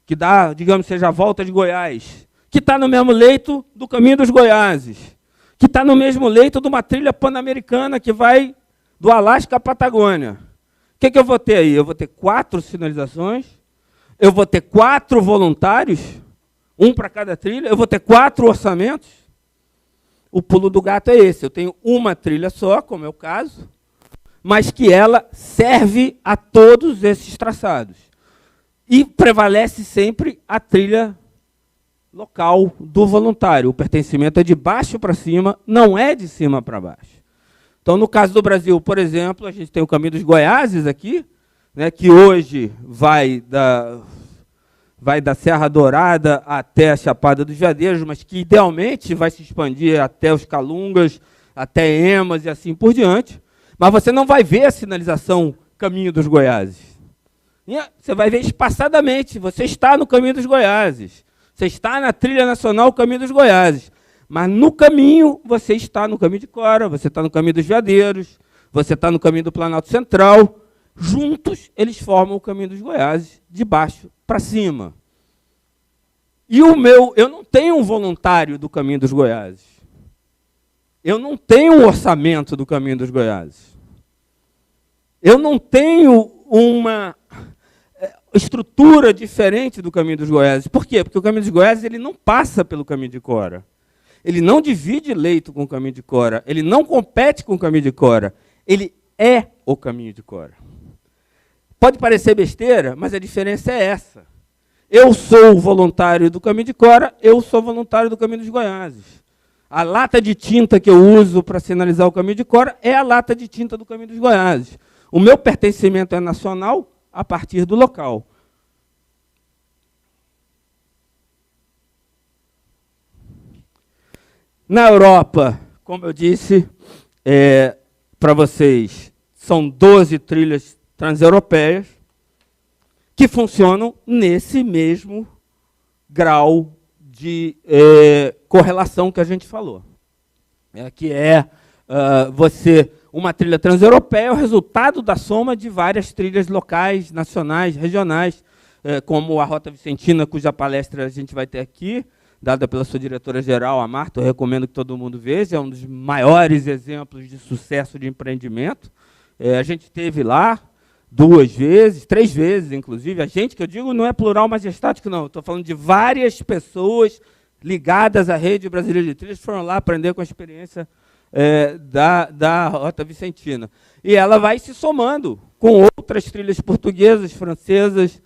que dá, digamos, seja a volta de Goiás, que está no mesmo leito do Caminho dos Goiáses, que está no mesmo leito de uma trilha pan-americana que vai do Alasca à Patagônia. O que eu vou ter aí? Eu vou ter 4 sinalizações, eu vou ter 4 voluntários, um para cada trilha, eu vou ter 4 orçamentos. O pulo do gato é esse, eu tenho uma trilha só, como é o caso, mas que ela serve a todos esses traçados. E prevalece sempre a trilha local do voluntário. O pertencimento é de baixo para cima, não é de cima para baixo. Então, no caso do Brasil, por exemplo, a gente tem o Caminho dos Goiáses aqui, né, que hoje vai da Serra Dourada até a Chapada dos Veadeiros, mas que idealmente vai se expandir até os Calungas, até Emas e assim por diante. Mas você não vai ver a sinalização Caminho dos Goiáses. Você vai ver espaçadamente, você está no Caminho dos Goiáses. Você está na trilha nacional Caminho dos Goiáses. Mas no caminho, você está no Caminho de Cora, você está no Caminho dos Veadeiros, você está no Caminho do Planalto Central. Juntos, eles formam o Caminho dos Goiáses, de baixo para cima. E eu não tenho um voluntário do Caminho dos Goiáses. Eu não tenho um orçamento do Caminho dos Goiáses. Eu não tenho uma estrutura diferente do Caminho dos Goiáses. Por quê? Porque o Caminho dos Goiáses ele não passa pelo Caminho de Cora. Ele não divide leito com o caminho de Cora, ele não compete com o caminho de Cora, ele é o caminho de Cora. Pode parecer besteira, mas a diferença é essa. Eu sou voluntário do caminho de Cora, eu sou voluntário do caminho dos Goiáses. A lata de tinta que eu uso para sinalizar o caminho de Cora é a lata de tinta do caminho dos Goiáses. O meu pertencimento é nacional a partir do local. Na Europa, como eu disse para vocês, são 12 trilhas transeuropeias que funcionam nesse mesmo grau de correlação que a gente falou. Que é uma trilha transeuropeia é o resultado da soma de várias trilhas locais, nacionais, regionais, como a Rota Vicentina, cuja palestra a gente vai ter aqui, dada pela sua diretora-geral, a Marta. Eu recomendo que todo mundo veja, é um dos maiores exemplos de sucesso de empreendimento. A gente esteve lá 2 vezes, 3 vezes, inclusive. A gente, que eu digo, não é plural majestático, não. Estou falando de várias pessoas ligadas à rede brasileira de trilhas, foram lá aprender com a experiência da Rota Vicentina. E ela vai se somando com outras trilhas portuguesas, francesas,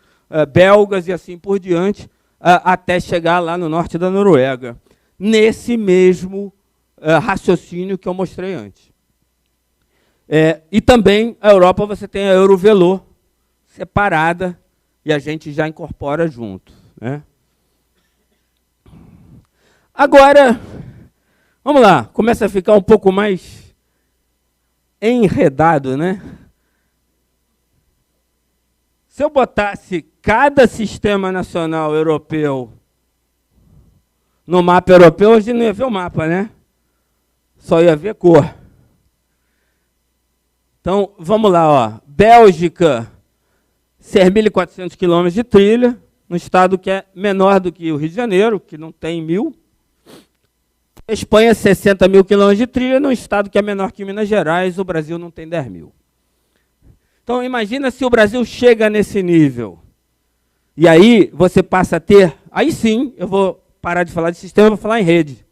belgas e assim por diante, até chegar lá no norte da Noruega, nesse mesmo raciocínio que eu mostrei antes. E também, a Europa, você tem a Eurovelo separada, e a gente já incorpora junto, né? Agora, vamos lá, começa a ficar um pouco mais enredado, né? Se eu botasse cada sistema nacional europeu no mapa europeu, a gente não ia ver o mapa, né? Só ia ver cor. Então, vamos lá, ó. Bélgica, 6.400 quilômetros de trilha, num estado que é menor do que o Rio de Janeiro, que não tem 1.000. Espanha, 60.000 quilômetros de trilha, num estado que é menor que Minas Gerais, o Brasil não tem 10.000. Então, imagina se o Brasil chega nesse nível. E aí, você passa a ter... Aí sim, eu vou parar de falar de sistema, vou falar em rede.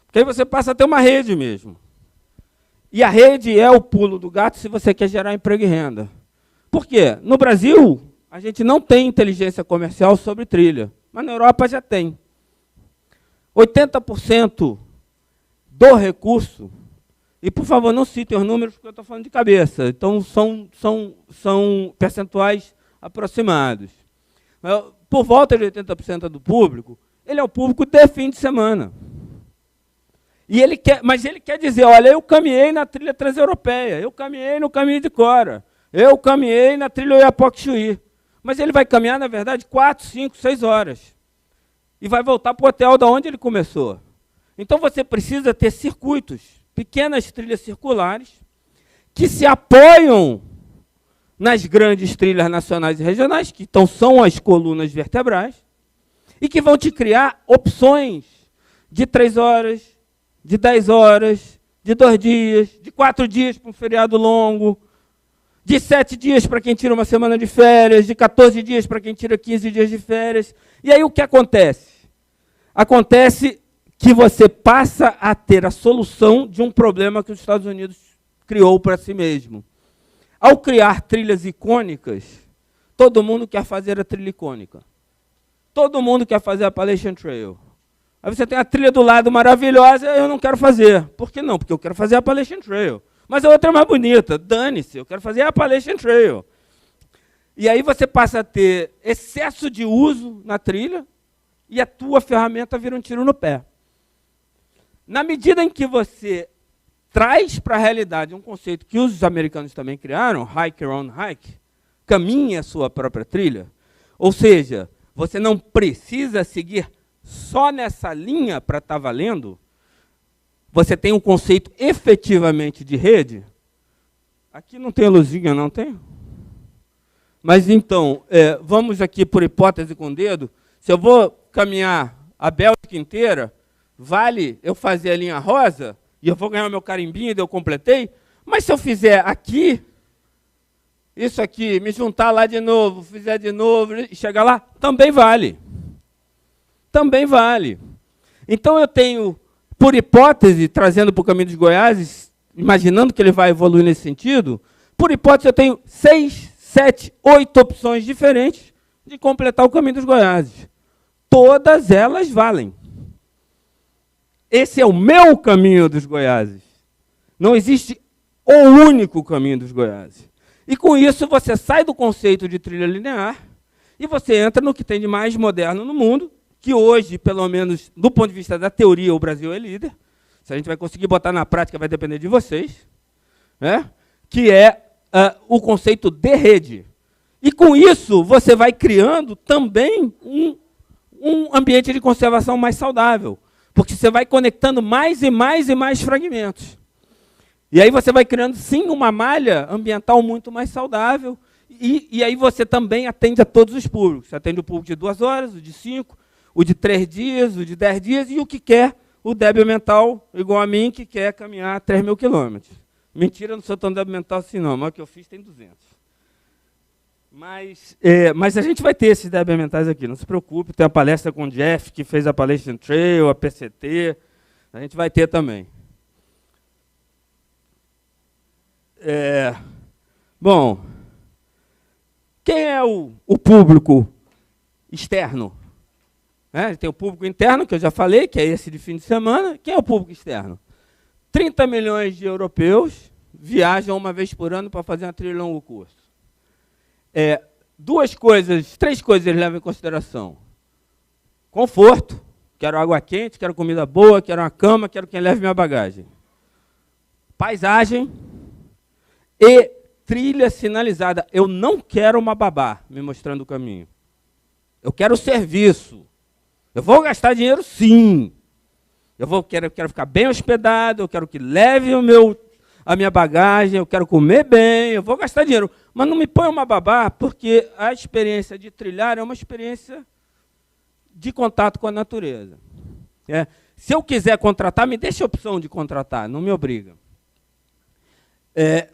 Porque aí você passa a ter uma rede mesmo. E a rede é o pulo do gato se você quer gerar emprego e renda. Por quê? No Brasil, a gente não tem inteligência comercial sobre trilha, mas na Europa já tem. 80% do recurso, e por favor não citem os números porque eu estou falando de cabeça, então são percentuais aproximados. Por volta de 80% do público, ele é o público de fim de semana. E mas ele quer dizer, olha, eu caminhei na trilha transeuropeia, eu caminhei no caminho de Cora, eu caminhei na trilha Oiapoque-Chuí. Mas ele vai caminhar, na verdade, 4, 5, 6 horas. E vai voltar para o hotel de onde ele começou. Então você precisa ter circuitos, pequenas trilhas circulares, que se apoiam nas grandes trilhas nacionais e regionais, que então são as colunas vertebrais, e que vão te criar opções de 3 horas, de 10 horas, de 2 dias, de 4 dias para um feriado longo, de 7 dias para quem tira uma semana de férias, de 14 dias para quem tira 15 dias de férias. E aí o que acontece? Acontece que você passa a ter a solução de um problema que os Estados Unidos criou para si mesmo. Ao criar trilhas icônicas, todo mundo quer fazer a trilha icônica. Todo mundo quer fazer a Appalachian Trail. Aí você tem a trilha do lado maravilhosa, eu não quero fazer. Por que não? Porque eu quero fazer a Appalachian Trail. Mas a outra é mais bonita, dane-se, eu quero fazer a Appalachian Trail. E aí você passa a ter excesso de uso na trilha e a tua ferramenta vira um tiro no pé. Na medida em que você traz para a realidade um conceito que os americanos também criaram, hike your own hike, caminhe a sua própria trilha, ou seja, você não precisa seguir só nessa linha para estar valendo, você tem um conceito efetivamente de rede. Aqui não tem luzinha, não tem? Mas então, vamos aqui por hipótese com o dedo, se eu vou caminhar a Bélgica inteira, vale eu fazer a linha rosa, e eu vou ganhar o meu carimbinho e eu completei, mas se eu fizer aqui, isso aqui, me juntar lá de novo, fizer de novo, e chegar lá, também vale. Também vale. Então eu tenho por hipótese, trazendo para o caminho dos Goiáses, imaginando que ele vai evoluir nesse sentido, por hipótese eu tenho 6, 7, 8 opções diferentes de completar o caminho dos Goiáses. Todas elas valem. Esse é o meu caminho dos Goiáses. Não existe o único caminho dos Goiáses. E com isso você sai do conceito de trilha linear e você entra no que tem de mais moderno no mundo, que hoje, pelo menos do ponto de vista da teoria, o Brasil é líder. Se a gente vai conseguir botar na prática, vai depender de vocês. Né? Que é o conceito de rede. E com isso, você vai criando também um ambiente de conservação mais saudável. Porque você vai conectando mais e mais e mais fragmentos. E aí você vai criando, sim, uma malha ambiental muito mais saudável. E aí você também atende a todos os públicos. Você atende o público de 2 horas, o de 5, o de 3 dias, o de 10 dias e o que quer o débil mental, igual a mim, que quer caminhar 3.000 quilômetros. Mentira, não sou tão débil mental assim não, mas o que eu fiz tem 200. Mas a gente vai ter esses débeis mentais aqui, não se preocupe. Tem a palestra com o Jeff, que fez a Palestine Trail, a PCT, a gente vai ter também. Bom, quem é o público externo? Tem o público interno, que eu já falei, que é esse de fim de semana. Quem é o público externo? 30 milhões de europeus viajam uma vez por ano para fazer uma trilha de longo curso. 3 coisas eles levam em consideração. Conforto, quero água quente, quero comida boa, quero uma cama, quero quem leve minha bagagem. Paisagem e trilha sinalizada. Eu não quero uma babá me mostrando o caminho. Eu quero serviço. Eu vou gastar dinheiro, sim. Eu quero ficar bem hospedado, eu quero que leve a minha bagagem, eu quero comer bem, eu vou gastar dinheiro. Mas não me põe uma babá, porque a experiência de trilhar é uma experiência de contato com a natureza. Se eu quiser contratar, me deixa a opção de contratar, não me obriga.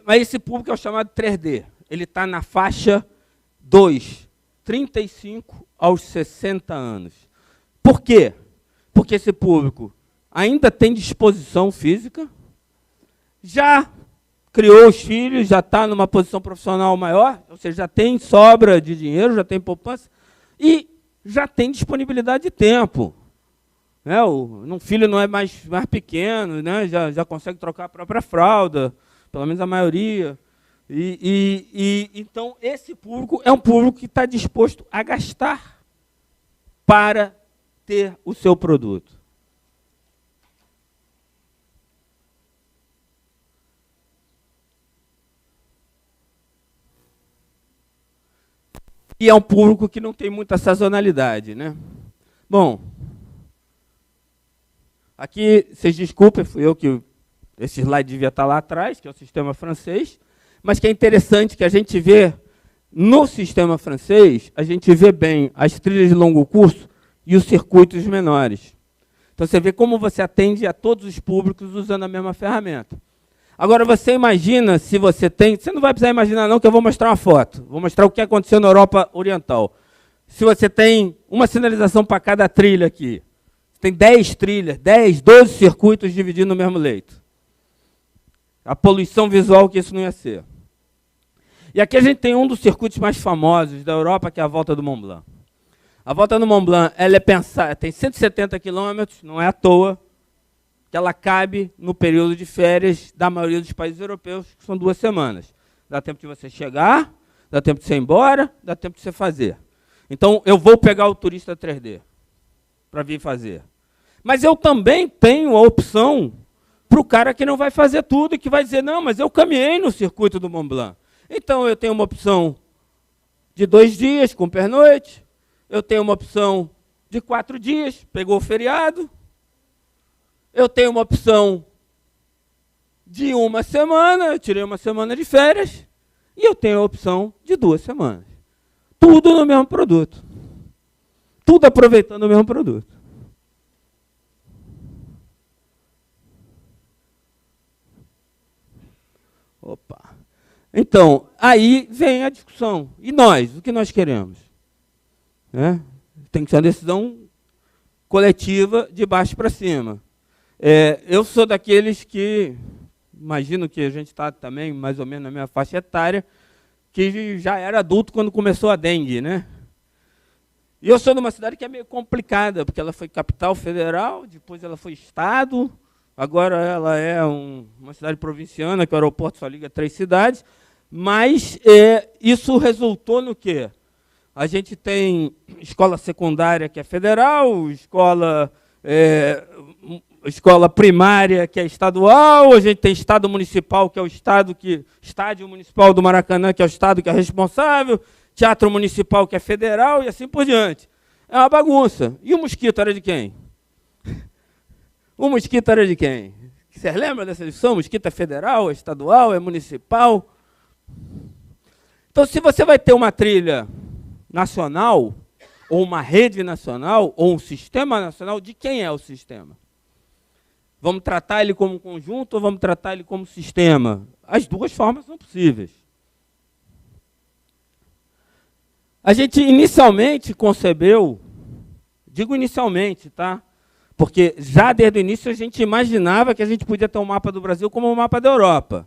Mas esse público é o chamado 3D. Ele está na faixa 2, 35 aos 60 anos. Por quê? Porque esse público ainda tem disposição física, já criou os filhos, já está numa posição profissional maior, ou seja, já tem sobra de dinheiro, já tem poupança, e já tem disponibilidade de tempo. Um filho não é mais pequeno, né? já consegue trocar a própria fralda, pelo menos a maioria. Então, esse público é um público que está disposto a gastar para ter o seu produto. E é um público que não tem muita sazonalidade, né? Bom, aqui, vocês desculpem, fui eu que... Esse slide devia estar lá atrás, que é o sistema francês, mas que é interessante que a gente vê, no sistema francês, a gente vê bem as trilhas de longo curso e os circuitos menores. Então, você vê como você atende a todos os públicos usando a mesma ferramenta. Agora, você imagina se você tem... Você não vai precisar imaginar, não, que eu vou mostrar uma foto. Vou mostrar o que aconteceu na Europa Oriental. Se você tem uma sinalização para cada trilha aqui, você tem 10 trilhas, 10, 12 circuitos divididos no mesmo leito. A poluição visual que isso não ia ser. E aqui a gente tem um dos circuitos mais famosos da Europa, que é a Volta do Mont Blanc. A Volta do Mont Blanc, ela é pensada, tem 170 quilômetros, não é à toa, que ela cabe no período de férias da maioria dos países europeus, que são 2 semanas. Dá tempo de você chegar, dá tempo de você ir embora, dá tempo de você fazer. Então, eu vou pegar o turista 3D para vir fazer. Mas eu também tenho a opção para o cara que não vai fazer tudo e que vai dizer, não, mas eu caminhei no circuito do Mont Blanc. Então, eu tenho uma opção de 2 dias, com pernoite. Eu tenho uma opção de 4 dias, pegou o feriado. Eu tenho uma opção de 1 semana, eu tirei 1 semana de férias. E eu tenho a opção de 2 semanas. Tudo no mesmo produto. Tudo aproveitando o mesmo produto. Opa. Então, aí vem a discussão. E nós? O que nós queremos? Tem que ser uma decisão coletiva de baixo para cima. Eu sou daqueles que, imagino que a gente está também mais ou menos na minha faixa etária, que já era adulto quando começou a dengue, né? E eu sou de uma cidade que é meio complicada, porque ela foi capital federal, depois ela foi estado, agora ela é uma cidade provinciana, que o aeroporto só liga 3 cidades, mas isso resultou no quê? A gente tem escola secundária, que é federal, escola primária, que é estadual, a gente tem estado municipal, que é o estádio municipal do Maracanã, que é o estado que é responsável, teatro municipal, que é federal, e assim por diante. É uma bagunça. E o mosquito era de quem? O mosquito era de quem? Vocês lembram dessa lição? O mosquito é federal, é estadual, é municipal? Então, se você vai ter uma trilha nacional, ou uma rede nacional, ou um sistema nacional, de quem é o sistema? Vamos tratar ele como conjunto ou vamos tratar ele como sistema? As duas formas são possíveis. A gente inicialmente concebeu, digo inicialmente, tá? Porque já desde o início a gente imaginava que a gente podia ter um mapa do Brasil como um mapa da Europa.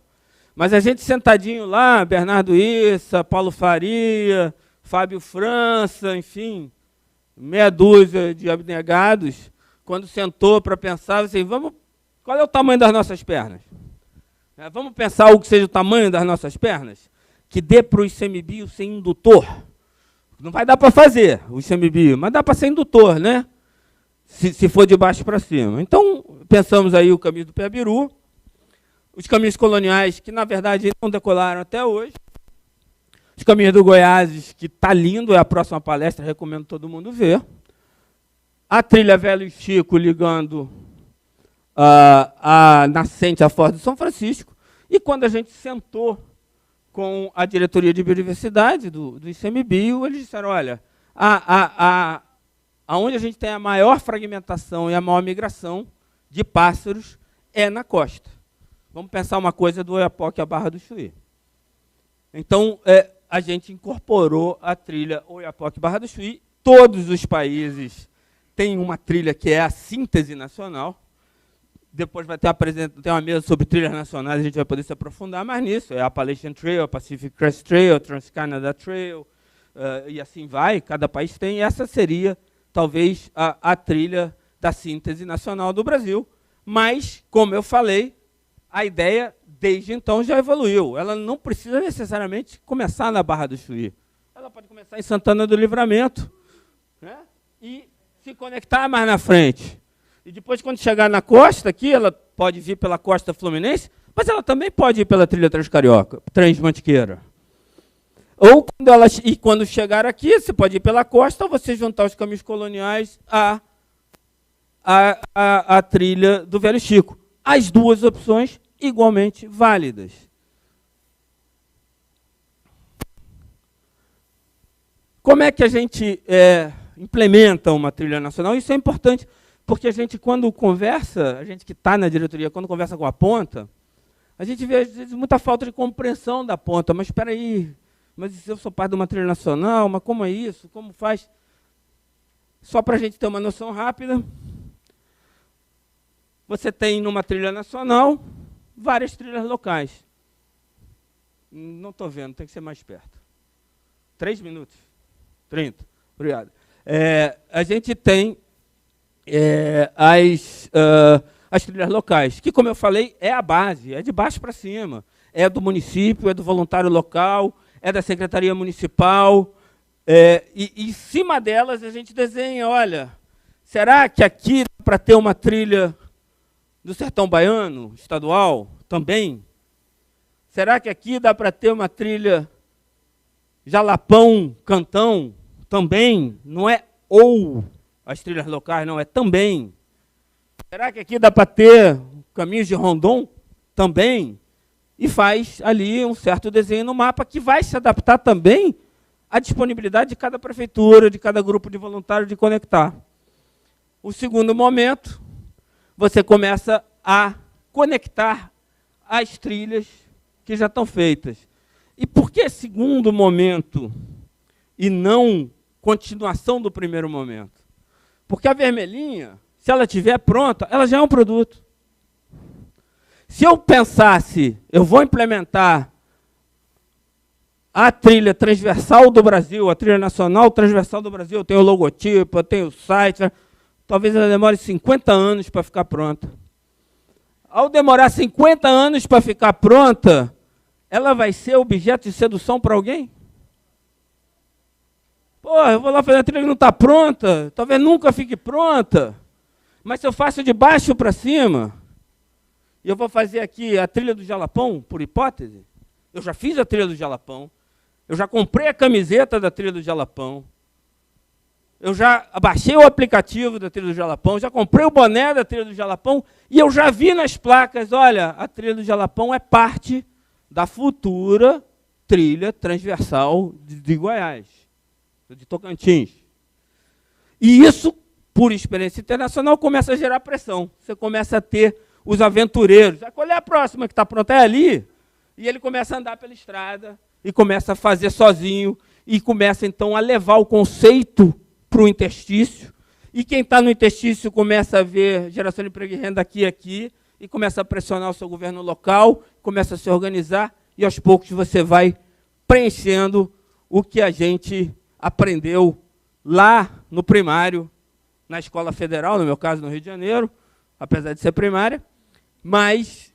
Mas a gente sentadinho lá, Bernardo Issa, Paulo Faria, Fábio França, enfim, meia dúzia de abnegados, quando sentou para pensar, assim, qual é o tamanho das nossas pernas? Vamos pensar algo que seja o tamanho das nossas pernas? Que dê para o ICMBio ser indutor. Não vai dar para fazer o ICMBio, mas dá para ser indutor, né? Se for de baixo para cima. Então, pensamos aí o caminho do Piabiru, os caminhos coloniais, que na verdade não decolaram até hoje, os caminhos do Goiás, que está lindo, é a próxima palestra, recomendo todo mundo ver. A trilha Velho Chico ligando a nascente à Foz do São Francisco. E quando a gente sentou com a diretoria de biodiversidade do ICMBio, eles disseram, olha, aonde a gente tem a maior fragmentação e a maior migração de pássaros é na costa. Vamos pensar uma coisa do Oiapoque à Barra do Chuí. Então, a gente incorporou a trilha Oiapoque-Barra do Chuí. Todos os países têm uma trilha que é a síntese nacional. Depois vai ter uma mesa sobre trilhas nacionais, a gente vai poder se aprofundar mais nisso. É a Appalachian Trail, a Pacific Crest Trail, a Trans-Canada Trail, e assim vai, cada país tem. E essa seria, talvez, a trilha da síntese nacional do Brasil. Mas, como eu falei, a ideia, desde então, já evoluiu. Ela não precisa necessariamente começar na Barra do Chuí. Ela pode começar em Santana do Livramento, né? E se conectar mais na frente. E depois, quando chegar na costa aqui, ela pode vir pela costa fluminense, mas ela também pode ir pela trilha Transcarioca, Transmantiqueira. Ou quando chegar aqui, você pode ir pela costa, ou você juntar os caminhos coloniais à trilha do Velho Chico. As duas opções igualmente válidas. Como é que a gente implementa uma trilha nacional? Isso é importante, porque a gente, quando conversa, a gente que está na diretoria, quando conversa com a ponta, a gente vê, às vezes, muita falta de compreensão da ponta. Mas espera aí, mas eu sou parte de uma trilha nacional, mas como é isso? Como faz? Só para a gente ter uma noção rápida, você tem numa trilha nacional várias trilhas locais. Não estou vendo, tem que ser mais perto. 3 minutos. 30. Obrigado. A gente tem as trilhas locais, que, como eu falei, é a base, é de baixo para cima. É do município, é do voluntário local, é da secretaria municipal. E em cima delas a gente desenha, olha, será que aqui dá para ter uma trilha do Sertão Baiano, estadual, também? Será que aqui dá para ter uma trilha Jalapão, Cantão, também? Não é ou as trilhas locais, não, é também. Será que aqui dá para ter caminhos de Rondon? Também. E faz ali um certo desenho no mapa que vai se adaptar também à disponibilidade de cada prefeitura, de cada grupo de voluntários de conectar. O segundo momento, você começa a conectar as trilhas que já estão feitas. E por que segundo momento e não continuação do primeiro momento? Porque a vermelhinha se ela estiver pronta, ela já é um produto. Se eu pensasse, eu vou implementar a trilha transversal do Brasil, a trilha nacional transversal do Brasil, eu tenho o logotipo, eu tenho o site, talvez ela demore 50 anos para ficar pronta. Ao demorar 50 anos para ficar pronta, ela vai ser objeto de sedução para alguém? Pô, eu vou lá fazer a trilha que não está pronta, talvez nunca fique pronta, mas se eu faço de baixo para cima, e eu vou fazer aqui a trilha do Jalapão, por hipótese, eu já fiz a trilha do Jalapão, eu já comprei a camiseta da trilha do Jalapão, eu já baixei o aplicativo da trilha do Jalapão, já comprei o boné da trilha do Jalapão, e eu já vi nas placas, olha, a trilha do Jalapão é parte da futura trilha transversal de Goiás, de Tocantins. E isso, por experiência internacional, começa a gerar pressão. Você começa a ter os aventureiros. Qual é a próxima que está pronta? É ali. E ele começa a andar pela estrada, e começa a fazer sozinho, e começa, então, a levar o conceito para o interstício. E quem está no interstício começa a ver geração de emprego e renda aqui e aqui, e começa a pressionar o seu governo local, começa a se organizar, e aos poucos você vai preenchendo o que a gente aprendeu lá no primário, na escola federal, no meu caso, no Rio de Janeiro, apesar de ser primária, mas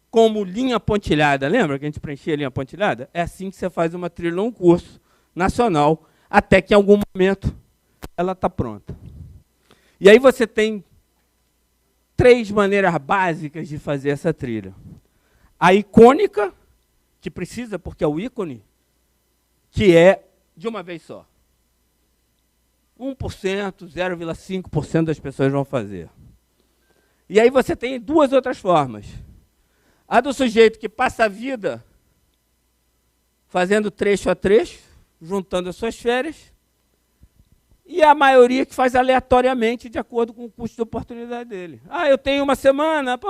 como linha pontilhada, lembra que a gente preenchia a linha pontilhada? É assim que você faz uma trilha num curso nacional, até que em algum momento ela está pronta. E aí você tem 3 maneiras básicas de fazer essa trilha. A icônica, que precisa, porque é o ícone, que é de uma vez só. 1%, 0,5% das pessoas vão fazer. E aí você tem 2 outras formas. A do sujeito que passa a vida fazendo trecho a trecho, juntando as suas férias, e a maioria que faz aleatoriamente, de acordo com o custo de oportunidade dele. Ah, eu tenho uma semana, pô,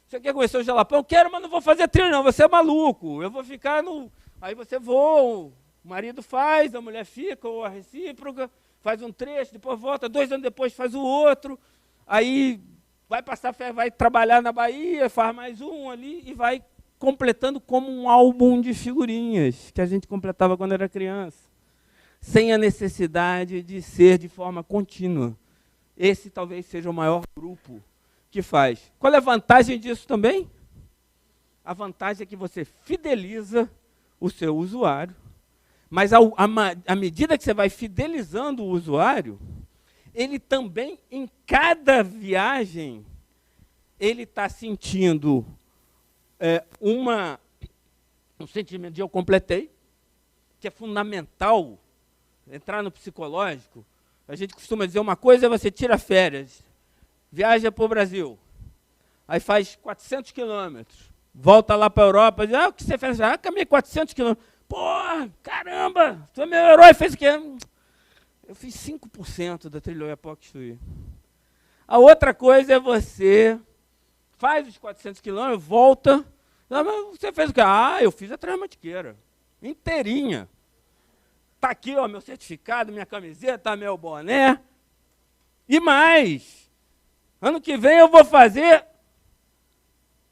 você quer conhecer o Jalapão? Quero, mas não vou fazer trilha não, você é maluco, eu vou ficar no... Aí você voa, o marido faz, a mulher fica, ou a recíproca, faz um trecho, depois volta, 2 anos depois faz o outro, aí vai passar férias, vai trabalhar na Bahia, faz mais um ali, e vai completando como um álbum de figurinhas, que a gente completava quando era criança, sem a necessidade de ser de forma contínua. Esse talvez seja o maior grupo que faz. Qual é a vantagem disso também? A vantagem é que você fideliza o seu usuário, mas à medida que você vai fidelizando o usuário, ele também, em cada viagem, ele está sentindo um sentimento de eu completei, que é fundamental, entrar no psicológico. A gente costuma dizer uma coisa, você tira férias, viaja para o Brasil, aí faz 400 quilômetros, volta lá para a Europa, diz, o que você fez? Caminhei 400 quilômetros. Pô, caramba, tu é meu herói, fez o quê? Eu fiz 5% da trilha Oiapoque-Chuí. A outra coisa é você faz os 400 quilômetros, volta, mas você fez o quê? Eu fiz a Transmantiqueira, inteirinha. Está aqui, ó, meu certificado, minha camiseta, meu boné. E mais, ano que vem eu vou fazer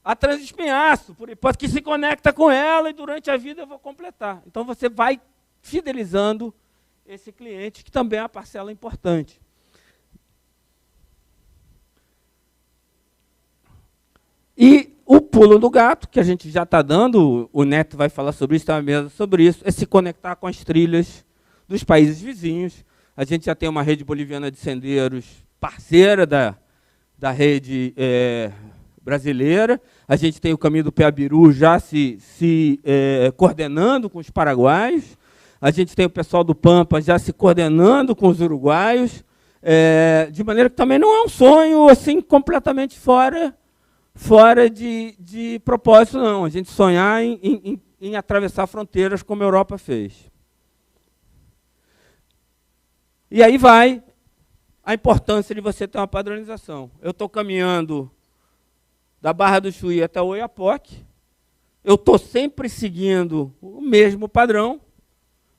a Transespinhaço, por hipótese, que se conecta com ela e durante a vida eu vou completar. Então você vai fidelizando esse cliente, que também é uma parcela importante. E o pulo do gato, que a gente já está dando, o Neto vai falar sobre isso, tem uma mesa sobre isso, é se conectar com as trilhas dos países vizinhos. A gente já tem uma rede boliviana de sendeiros parceira da rede brasileira. A gente tem o Caminho do Piabiru já se coordenando com os paraguaios. A gente tem o pessoal do Pampa já se coordenando com os uruguaios, de maneira que também não é um sonho assim completamente fora de propósito, não. A gente sonhar em atravessar fronteiras como a Europa fez. E aí vai a importância de você ter uma padronização. Eu estou caminhando da Barra do Chuí até o Oiapoque, eu estou sempre seguindo o mesmo padrão,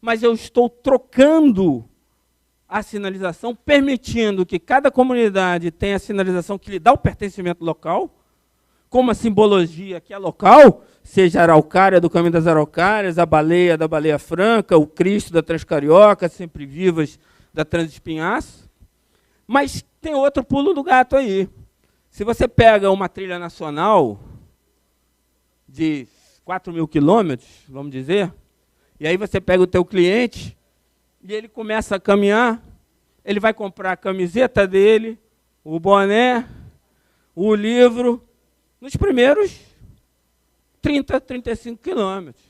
mas eu estou trocando a sinalização, permitindo que cada comunidade tenha a sinalização que lhe dá o pertencimento local, com uma simbologia que é local, seja a araucária do Caminho das Araucárias, a baleia da Baleia Franca, o Cristo da Transcarioca, sempre vivas da Transespinhaço. Mas tem outro pulo do gato aí. Se você pega uma trilha nacional de 4.000 quilômetros, vamos dizer, e aí você pega o teu cliente e ele começa a caminhar, ele vai comprar a camiseta dele, o boné, o livro, nos primeiros 30, 35 quilômetros.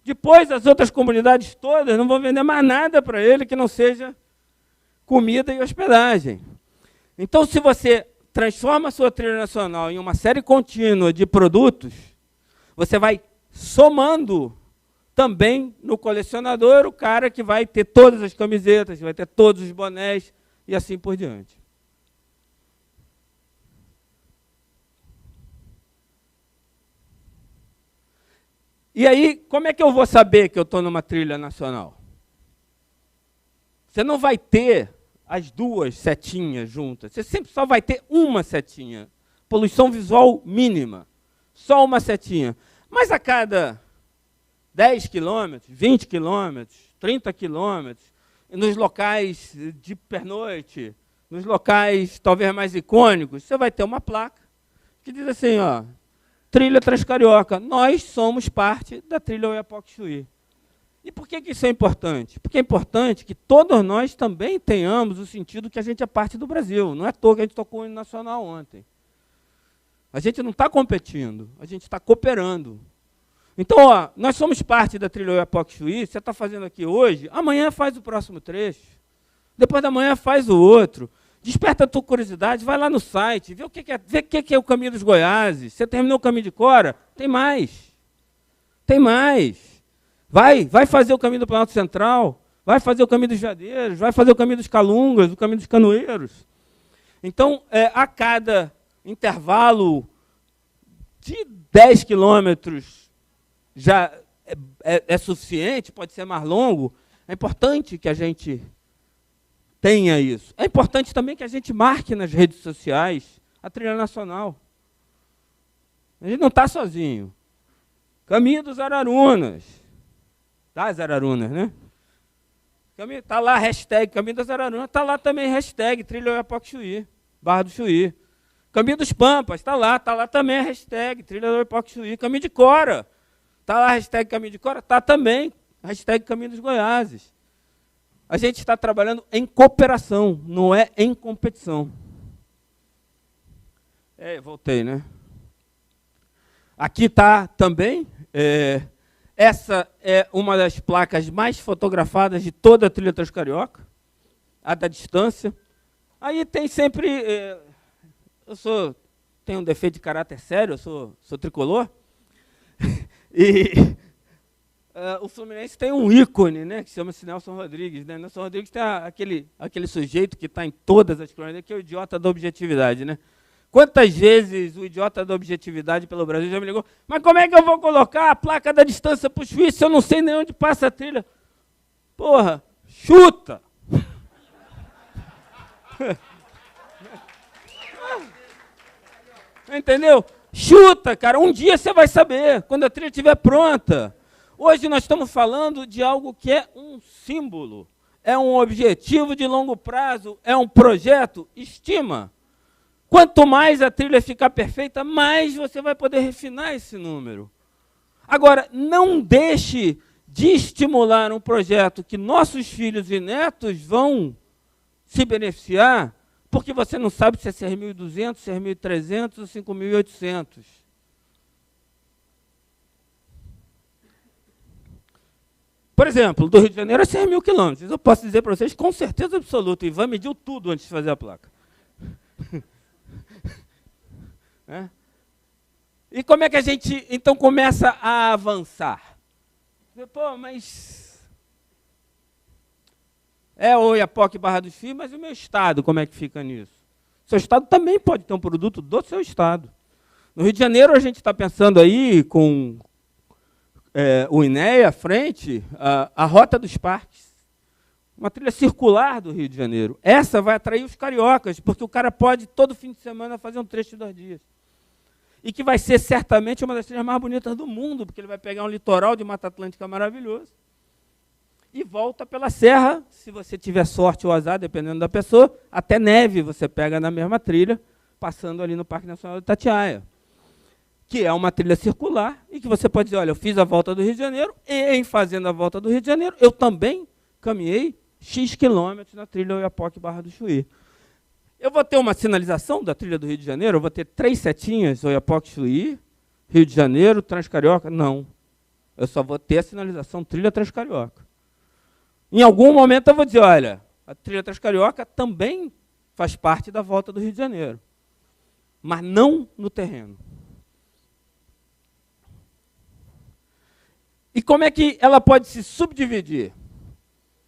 Depois, as outras comunidades todas não vão vender mais nada para ele que não seja comida e hospedagem. Então, se você transforma a sua trilha nacional em uma série contínua de produtos, você vai somando também no colecionador o cara que vai ter todas as camisetas, vai ter todos os bonés e assim por diante. E aí, como é que eu vou saber que eu estou numa trilha nacional? Você não vai ter as duas setinhas juntas. Você sempre só vai ter uma setinha. Poluição visual mínima. Só uma setinha. Mas a cada 10 quilômetros, 20 quilômetros, 30 quilômetros, nos locais de pernoite, nos locais talvez mais icônicos, você vai ter uma placa que diz assim, ó, Trilha Transcarioca, nós somos parte da trilha Oiapoque-Chuí. E por que isso é importante? Porque é importante que todos nós também tenhamos o sentido que a gente é parte do Brasil. Não é à toa que a gente tocou o hino nacional ontem. A gente não está competindo, a gente está cooperando. Então, ó, nós somos parte da trilha Oiapoque-Chuí, você está fazendo aqui hoje, amanhã faz o próximo trecho, depois da manhã faz o outro. Desperta a tua curiosidade, vai lá no site, vê o que é o Caminho dos Goiáses. Você terminou o Caminho de Cora? Tem mais. Tem mais. Vai fazer o Caminho do Planalto Central, vai fazer o Caminho dos Veadeiros, vai fazer o Caminho dos Calungas, o Caminho dos Canoeiros. Então, a cada intervalo de 10 quilômetros já é suficiente, pode ser mais longo, é importante que a gente tenha isso. É importante também que a gente marque nas redes sociais a trilha nacional. A gente não está sozinho. Caminho dos Ararunas. Das Ararunas, né? Está lá a hashtag Caminho das Ararunas, está lá também a hashtag Trilha Oiapoque-Chuí, Barra do Chuí. Caminho dos Pampas, está lá também a hashtag Trilha Oiapoque-Chuí. Caminho de Cora, está lá a hashtag Caminho de Cora, está também a hashtag Caminho dos Goiáses. A gente está trabalhando em cooperação, não é em competição. Voltei, né? Aqui está também, essa é uma das placas mais fotografadas de toda a trilha Transcarioca, a da distância. Aí tem sempre, tenho um defeito de caráter sério, eu sou tricolor, e o Fluminense tem um ícone, né, que se chama-se Nelson Rodrigues. Né? Nelson Rodrigues tem aquele sujeito que está em todas as crônicas, que é o idiota da objetividade. Né? Quantas vezes o idiota da objetividade pelo Brasil já me ligou, mas como é que eu vou colocar a placa da distância para o juiz se eu não sei nem onde passa a trilha? Porra, chuta! Entendeu? Chuta, cara. Um dia você vai saber, quando a trilha estiver pronta. Hoje nós estamos falando de algo que é um símbolo, é um objetivo de longo prazo, é um projeto, estima. Quanto mais a trilha ficar perfeita, mais você vai poder refinar esse número. Agora, não deixe de estimular um projeto que nossos filhos e netos vão se beneficiar, porque você não sabe se é 6.200, 6.300 ou 5.800. Por exemplo, do Rio de Janeiro é 6.000 quilômetros. Eu posso dizer para vocês com certeza absoluta, o Ivan mediu tudo antes de fazer a placa. E como é que a gente, então, começa a avançar? Pô, mas é Oiapoque Barra do Chuí, mas o meu estado, como é que fica nisso? O seu estado também pode ter um produto do seu estado. No Rio de Janeiro, a gente está pensando aí, com o INEA à frente, a Rota dos Parques. uma trilha circular do Rio de Janeiro. Essa vai atrair os cariocas, porque o cara pode, todo fim de semana, fazer um trecho de 2 dias. E que vai ser, certamente, uma das trilhas mais bonitas do mundo, porque ele vai pegar um litoral de Mata Atlântica maravilhoso e volta pela serra, se você tiver sorte ou azar, dependendo da pessoa, até neve você pega na mesma trilha, passando ali no Parque Nacional de Itatiaia, que é uma trilha circular, e que você pode dizer, olha, eu fiz a volta do Rio de Janeiro, e em fazendo a volta do Rio de Janeiro, eu também caminhei X quilômetros na trilha Oiapoque-Barra do Chuí. Eu vou ter uma sinalização da trilha do Rio de Janeiro, eu vou ter 3 setinhas, Oiapoque-Chuí, Rio de Janeiro, Transcarioca? Não. Eu só vou ter a sinalização trilha Transcarioca. Em algum momento eu vou dizer, olha, a trilha Transcarioca também faz parte da volta do Rio de Janeiro, mas não no terreno. E como é que ela pode se subdividir?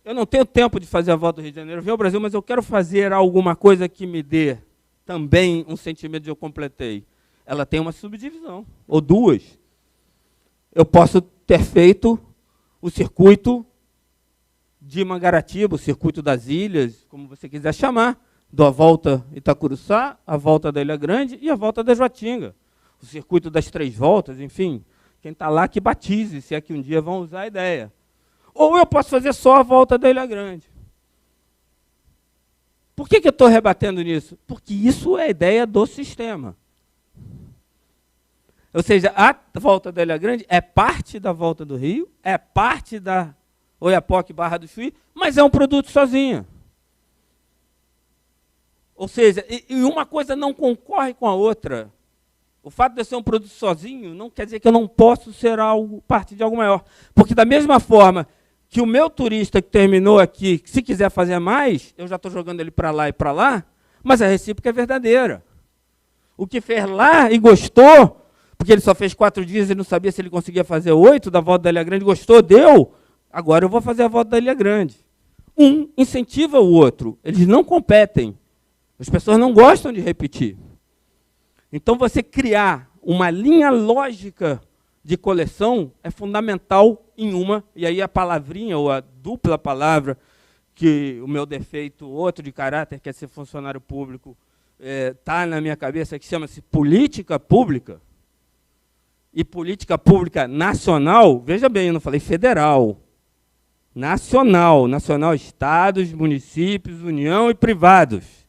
Eu não tenho tempo de fazer a volta do Rio de Janeiro, eu vim ao Brasil, mas eu quero fazer alguma coisa que me dê também um sentimento de eu completei. Ela tem uma subdivisão, ou 2. Eu posso ter feito o circuito de Mangaratiba, o circuito das ilhas, como você quiser chamar, da volta Itacuruçá, a volta da Ilha Grande e a volta da Joatinga. O circuito das 3 voltas, enfim, quem está lá que batize, se é que um dia vão usar a ideia. Ou eu posso fazer só a volta da Ilha Grande. Por que eu estou rebatendo nisso? Porque isso é a ideia do sistema. Ou seja, a volta da Ilha Grande é parte da volta do Rio, é parte da Oiapoque-Barra do Chuí, mas é um produto sozinho. Ou seja, e uma coisa não concorre com a outra. O fato de eu ser um produto sozinho não quer dizer que eu não posso ser parte de algo maior. Porque da mesma forma que o meu turista que terminou aqui, se quiser fazer mais, eu já estou jogando ele para lá, mas a recíproca é verdadeira. O que fez lá e gostou, porque ele só fez 4 dias e não sabia se ele conseguia fazer 8 da volta da Ilha Grande, gostou, deu, agora eu vou fazer a volta da Ilha Grande. Um incentiva o outro, eles não competem. As pessoas não gostam de repetir. Então, você criar uma linha lógica de coleção é fundamental em uma, e aí a palavrinha, ou a dupla palavra, que o meu defeito, outro de caráter, que é ser funcionário público, está na minha cabeça, que chama-se política pública, e política pública nacional, veja bem, eu não falei federal, nacional, estados, municípios, União e privados.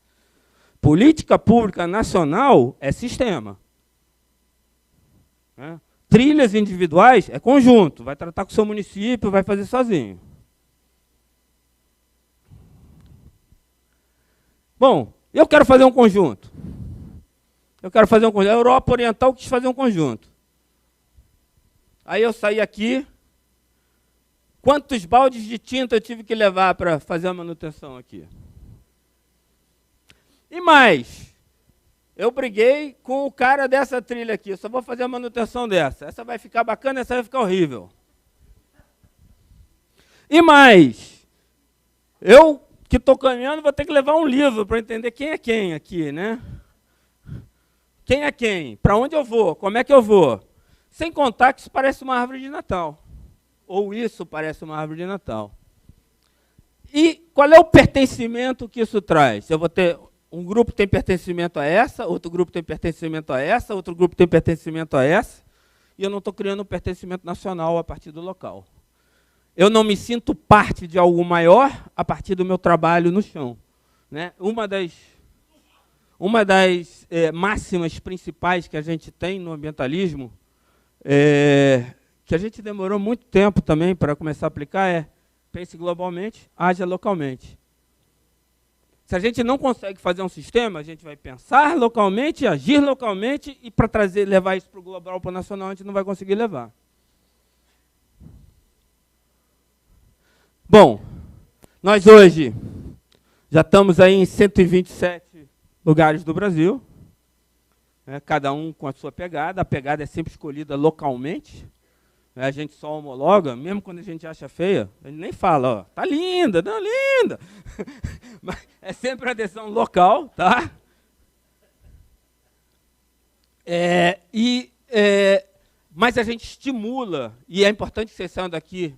Política pública nacional é sistema. Trilhas individuais é conjunto, vai tratar com o seu município, vai fazer sozinho. Bom, eu quero fazer um conjunto. A Europa Oriental quis fazer um conjunto. Aí eu saí aqui. Quantos baldes de tinta eu tive que levar para fazer a manutenção aqui? E mais, eu briguei com o cara dessa trilha aqui, eu só vou fazer a manutenção dessa. Essa vai ficar bacana, essa vai ficar horrível. E mais, eu que estou caminhando vou ter que levar um livro para entender quem é quem aqui, né? Quem é quem? Para onde eu vou? Como é que eu vou? Sem contar que isso parece uma árvore de Natal. Ou isso parece uma árvore de Natal. E qual é o pertencimento que isso traz? Eu vou ter... Um grupo tem pertencimento a essa, outro grupo tem pertencimento a essa, outro grupo tem pertencimento a essa, e eu não estou criando um pertencimento nacional a partir do local. Eu não me sinto parte de algo maior a partir do meu trabalho no chão. Né? Uma das máximas principais que a gente tem no ambientalismo, que a gente demorou muito tempo também para começar a aplicar, é pense globalmente, haja localmente. Se a gente não consegue fazer um sistema, a gente vai pensar localmente, agir localmente, e para levar isso para o global, para o nacional, a gente não vai conseguir levar. Bom, nós hoje já estamos aí em 127 lugares do Brasil, né, cada um com a sua pegada. A pegada é sempre escolhida localmente. A gente só homologa, mesmo quando a gente acha feia, a gente nem fala, ó, tá linda, não, linda. Mas é sempre a adesão local, tá? Mas a gente estimula, e é importante que vocês saiam daqui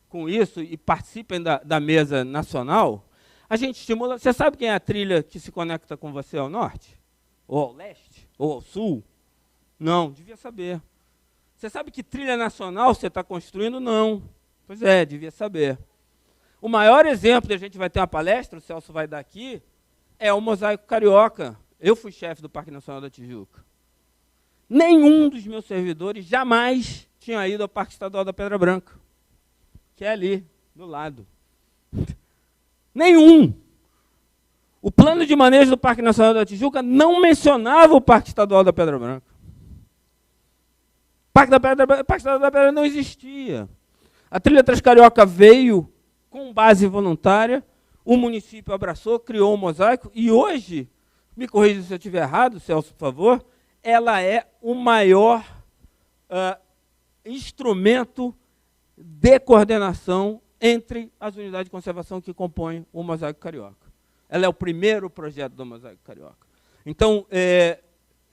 com isso e participem da mesa nacional, a gente estimula. Você sabe quem é a trilha que se conecta com você ao norte? Ou ao leste? Ou ao sul? Não, devia saber. Você sabe que trilha nacional você está construindo? Não. Pois é, devia saber. O maior exemplo, a gente vai ter uma palestra, o Celso vai dar aqui, é o Mosaico Carioca. Eu fui chefe do Parque Nacional da Tijuca. Nenhum dos meus servidores jamais tinha ido ao Parque Estadual da Pedra Branca, que é ali, do lado. Nenhum. O plano de manejo do Parque Nacional da Tijuca não mencionava o Parque Estadual da Pedra Branca. O Parque Estadual da Pedra Branca não existia. A Trilha Transcarioca veio com base voluntária, o município abraçou, criou um mosaico, e hoje, me corrija se eu estiver errado, Celso, por favor, ela é o maior instrumento de coordenação entre as unidades de conservação que compõem o Mosaico Carioca. Ela é o primeiro projeto do Mosaico Carioca. Então,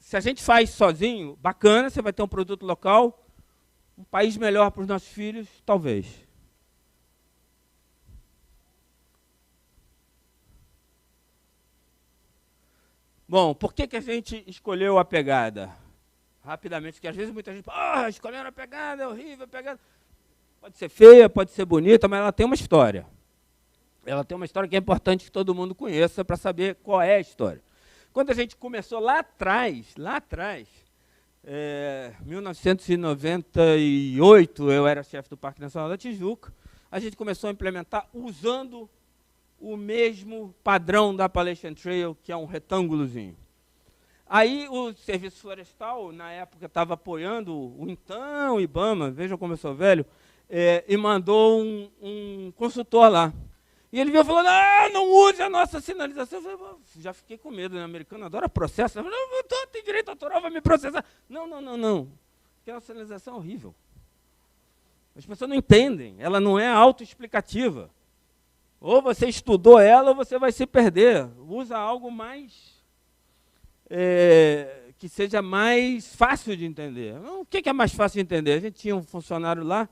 se a gente faz sozinho, bacana, você vai ter um produto local, um país melhor para os nossos filhos, talvez. Bom, por que a gente escolheu a pegada? Rapidamente, porque às vezes muita gente fala, escolheram a pegada, é horrível a pegada. Pode ser feia, pode ser bonita, mas ela tem uma história. Ela tem uma história que é importante que todo mundo conheça para saber qual é a história. Quando a gente começou lá atrás, 1998, eu era chefe do Parque Nacional da Tijuca, a gente começou a implementar usando o mesmo padrão da Appalachian Trail, que é um retângulozinho. Aí o Serviço Florestal, na época, estava apoiando o então IBAMA, vejam como eu sou velho, e mandou um consultor lá. E ele veio falando, não use a nossa sinalização. Eu falei, já fiquei com medo, né? O americano adora processo. Eu falei, não, tem direito autoral, vai me processar. Não. Porque a sinalização é horrível. As pessoas não entendem, ela não é autoexplicativa. Ou você estudou ela, ou você vai se perder. Usa algo mais... que seja mais fácil de entender. O que é mais fácil de entender? A gente tinha um funcionário lá,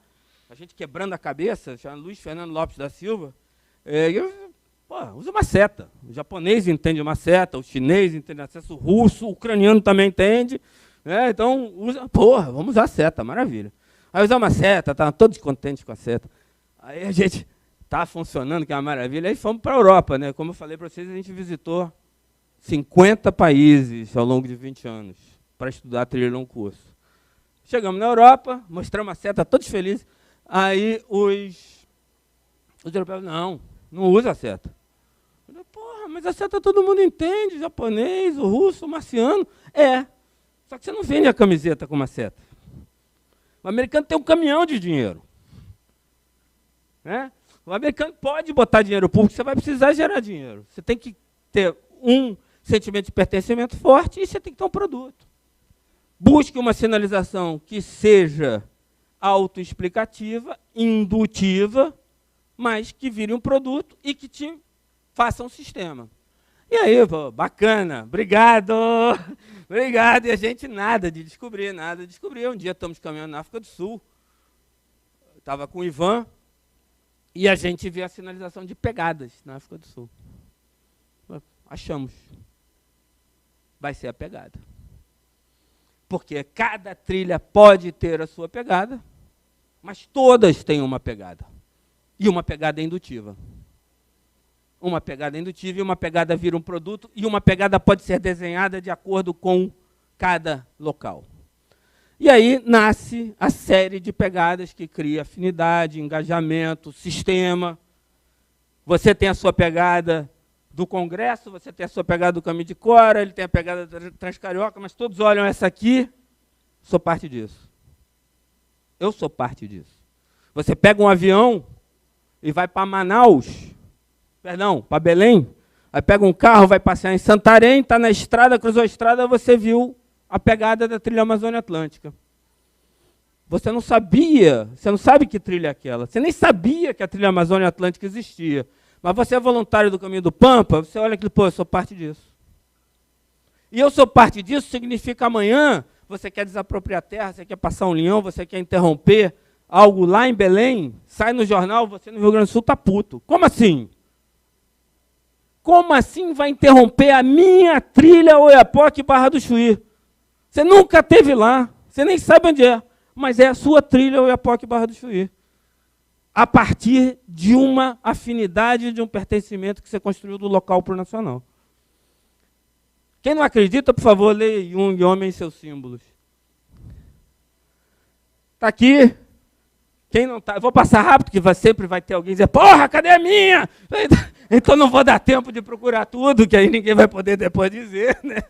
a gente quebrando a cabeça, chamado Luiz Fernando Lopes da Silva, usa uma seta. O japonês entende uma seta, o chinês entende uma seta, o russo, o ucraniano também entende. Então, vamos usar a seta, maravilha. Aí usar uma seta, estavam todos contentes com a seta. Aí a gente está funcionando, que é uma maravilha. Aí fomos para a Europa, né? Como eu falei para vocês, a gente visitou 50 países ao longo de 20 anos para estudar trilha num curso. Chegamos na Europa, mostramos a seta, todos felizes. Aí os europeus, não usa a seta. Eu falei, mas a seta todo mundo entende, o japonês, o russo, o marciano. Só que você não vende a camiseta com uma seta. O americano tem um caminhão de dinheiro. O americano pode botar dinheiro público, você vai precisar gerar dinheiro. Você tem que ter um sentimento de pertencimento forte e você tem que ter um produto. Busque uma sinalização que seja autoexplicativa, indutiva, mas que vire um produto e que te faça um sistema. E aí, bacana, obrigado, obrigado. E a gente nada de descobrir. Um dia estamos caminhando na África do Sul, estava com o Ivan, e a gente vê a sinalização de pegadas na África do Sul. Achamos. Vai ser a pegada. Porque cada trilha pode ter a sua pegada, mas todas têm uma pegada. E uma pegada indutiva. Uma pegada indutiva e uma pegada vira um produto, e uma pegada pode ser desenhada de acordo com cada local. E aí nasce a série de pegadas que cria afinidade, engajamento, sistema. Você tem a sua pegada do Congresso, você tem a sua pegada do Caminho de Cora, ele tem a pegada da Transcarioca, mas todos olham essa aqui, sou parte disso. Eu sou parte disso. Você pega um avião e vai para para Belém, aí pega um carro, vai passear em Santarém, está na estrada, cruzou a estrada, você viu a pegada da trilha Amazônia Atlântica. Você não sabia, você não sabe que trilha é aquela, você nem sabia que a trilha Amazônia Atlântica existia. Mas você é voluntário do Caminho do Pampa, você olha aquilo, eu sou parte disso. E eu sou parte disso significa amanhã você quer desapropriar a terra, você quer passar um linhão, você quer interromper algo lá em Belém, sai no jornal, você no Rio Grande do Sul está puto. Como assim? Como assim vai interromper a minha trilha Oiapoque Barra do Chuí? Você nunca esteve lá, você nem sabe onde é, mas é a sua trilha Oiapoque Barra do Chuí. A partir de uma afinidade, de um pertencimento que você construiu do local para o nacional. Quem não acredita, por favor, leia Jung, Homem e seus Símbolos. Está aqui. Quem não está, vou passar rápido, porque sempre vai ter alguém dizer, porra, cadê a minha? Então não vou dar tempo de procurar tudo, que aí ninguém vai poder depois dizer, né?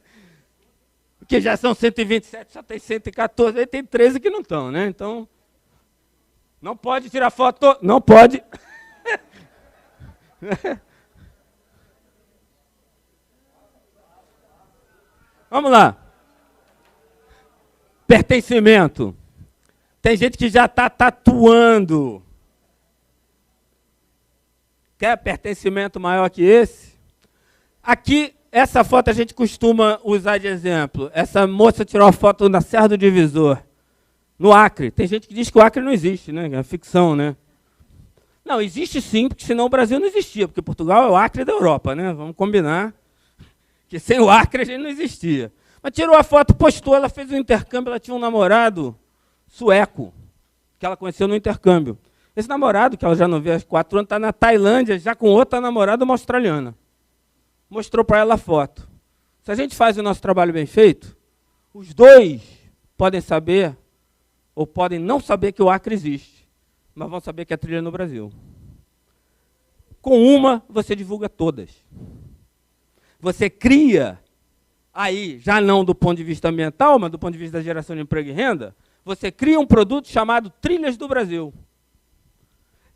Porque já são 127, só tem 114, aí tem 13 que não estão, né? Então, não pode tirar foto, não pode. Vamos lá. Pertencimento. Tem gente que já está tatuando. Quer pertencimento maior que esse? Aqui, essa foto a gente costuma usar de exemplo. Essa moça tirou a foto na Serra do Divisor, no Acre. Tem gente que diz que o Acre não existe, né? É ficção, né? Não, existe sim, porque senão o Brasil não existia, porque Portugal é o Acre da Europa, né? Vamos combinar que sem o Acre a gente não existia. Mas tirou a foto, postou, ela fez um intercâmbio, ela tinha um namorado sueco, que ela conheceu no intercâmbio. Esse namorado, que ela já não vê há 4 anos, está na Tailândia, já com outra namorada, uma australiana. Mostrou para ela a foto. Se a gente faz o nosso trabalho bem feito, os dois podem saber, ou podem não saber que o Acre existe, mas vão saber que a trilha é no Brasil. Com uma, você divulga todas. Você cria, aí, já não do ponto de vista ambiental, mas do ponto de vista da geração de emprego e renda, você cria um produto chamado Trilhas do Brasil.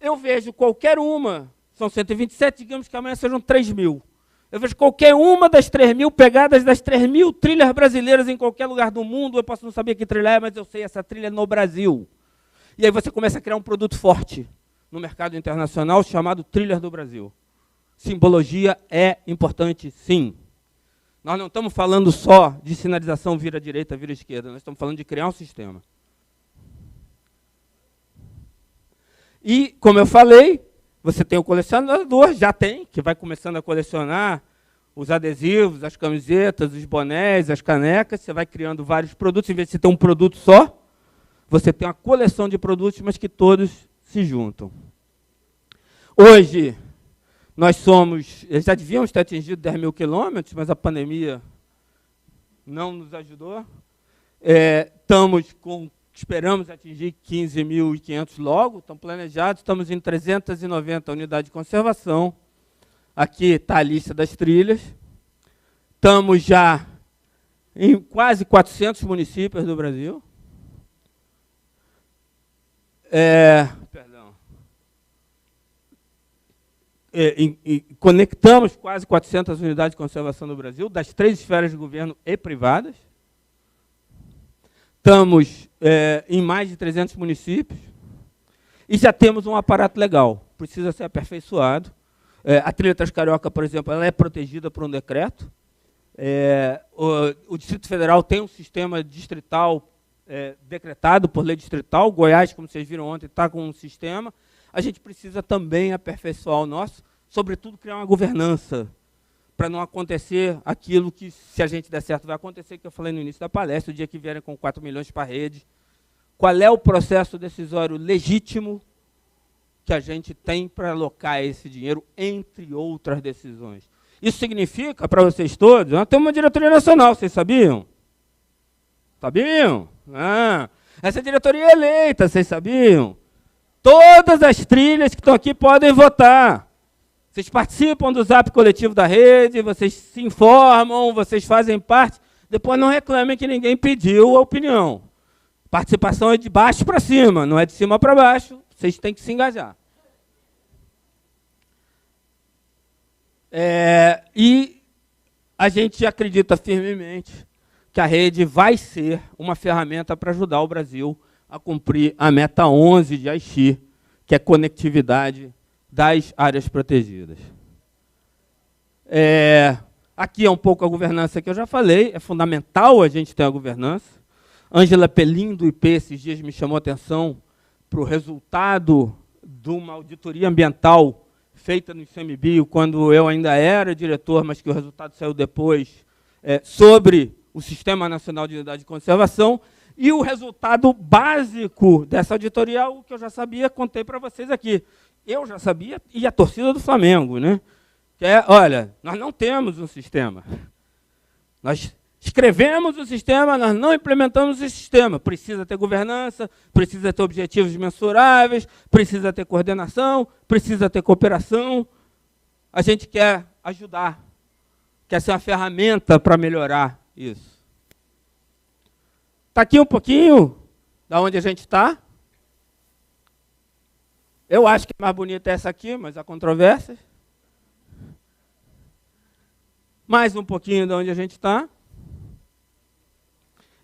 Eu vejo qualquer uma, são 127, digamos que amanhã sejam 3.000. Eu vejo qualquer uma das 3.000 pegadas das 3.000 trilhas brasileiras em qualquer lugar do mundo. Eu posso não saber que trilha é, mas eu sei essa trilha no Brasil. E aí você começa a criar um produto forte no mercado internacional chamado Trilhas do Brasil. Simbologia é importante, sim. Nós não estamos falando só de sinalização vira direita, vira esquerda. Nós estamos falando de criar um sistema. E, como eu falei, você tem o colecionador, já tem, que vai começando a colecionar os adesivos, as camisetas, os bonés, as canecas. Você vai criando vários produtos. Em vez de você ter um produto só, você tem uma coleção de produtos, mas que todos se juntam. Hoje, nós já devíamos ter atingido 10.000 quilômetros, mas a pandemia não nos ajudou. Esperamos atingir 15.500 logo, estão planejados, estamos em 390 unidades de conservação. Aqui está a lista das trilhas. Estamos já em quase 400 municípios do Brasil. Conectamos quase 400 unidades de conservação do Brasil, das 3 esferas de governo e privadas. Estamos em mais de 300 municípios e já temos um aparato legal, precisa ser aperfeiçoado. A trilha Transcarioca, por exemplo, ela é protegida por um decreto. O Distrito Federal tem um sistema distrital decretado por lei distrital. Goiás, como vocês viram ontem, está com um sistema. A gente precisa também aperfeiçoar o nosso, sobretudo criar uma governança, para não acontecer aquilo que, se a gente der certo, vai acontecer, que eu falei no início da palestra, o dia que vierem com 4 milhões para a rede. Qual é o processo decisório legítimo que a gente tem para alocar esse dinheiro, entre outras decisões? Isso significa, para vocês todos, nós temos uma diretoria nacional, vocês sabiam? Sabiam? Essa diretoria é eleita, vocês sabiam? Todas as trilhas que estão aqui podem votar. Vocês participam do Zap coletivo da rede, vocês se informam, vocês fazem parte. Depois não reclamem que ninguém pediu a opinião. Participação é de baixo para cima, não é de cima para baixo. Vocês têm que se engajar. E a gente acredita firmemente que a rede vai ser uma ferramenta para ajudar o Brasil a cumprir a meta 11 de Aichi, que é conectividade das áreas protegidas. Aqui é um pouco a governança que eu já falei, é fundamental a gente ter a governança. Ângela Pelim, do IP, esses dias me chamou a atenção para o resultado de uma auditoria ambiental feita no ICMBio, quando eu ainda era diretor, mas que o resultado saiu depois, sobre o Sistema Nacional de Unidade de Conservação, e o resultado básico dessa auditoria, o que eu já sabia, contei para vocês aqui. Eu já sabia, e a torcida do Flamengo, né? Que é, olha, nós não temos um sistema. Nós escrevemos o sistema, nós não implementamos o sistema. Precisa ter governança, precisa ter objetivos mensuráveis, precisa ter coordenação, precisa ter cooperação. A gente quer ajudar, quer ser uma ferramenta para melhorar isso. Está aqui um pouquinho da onde a gente está. Eu acho que a mais bonita é essa aqui, mas há controvérsias. Mais um pouquinho de onde a gente está.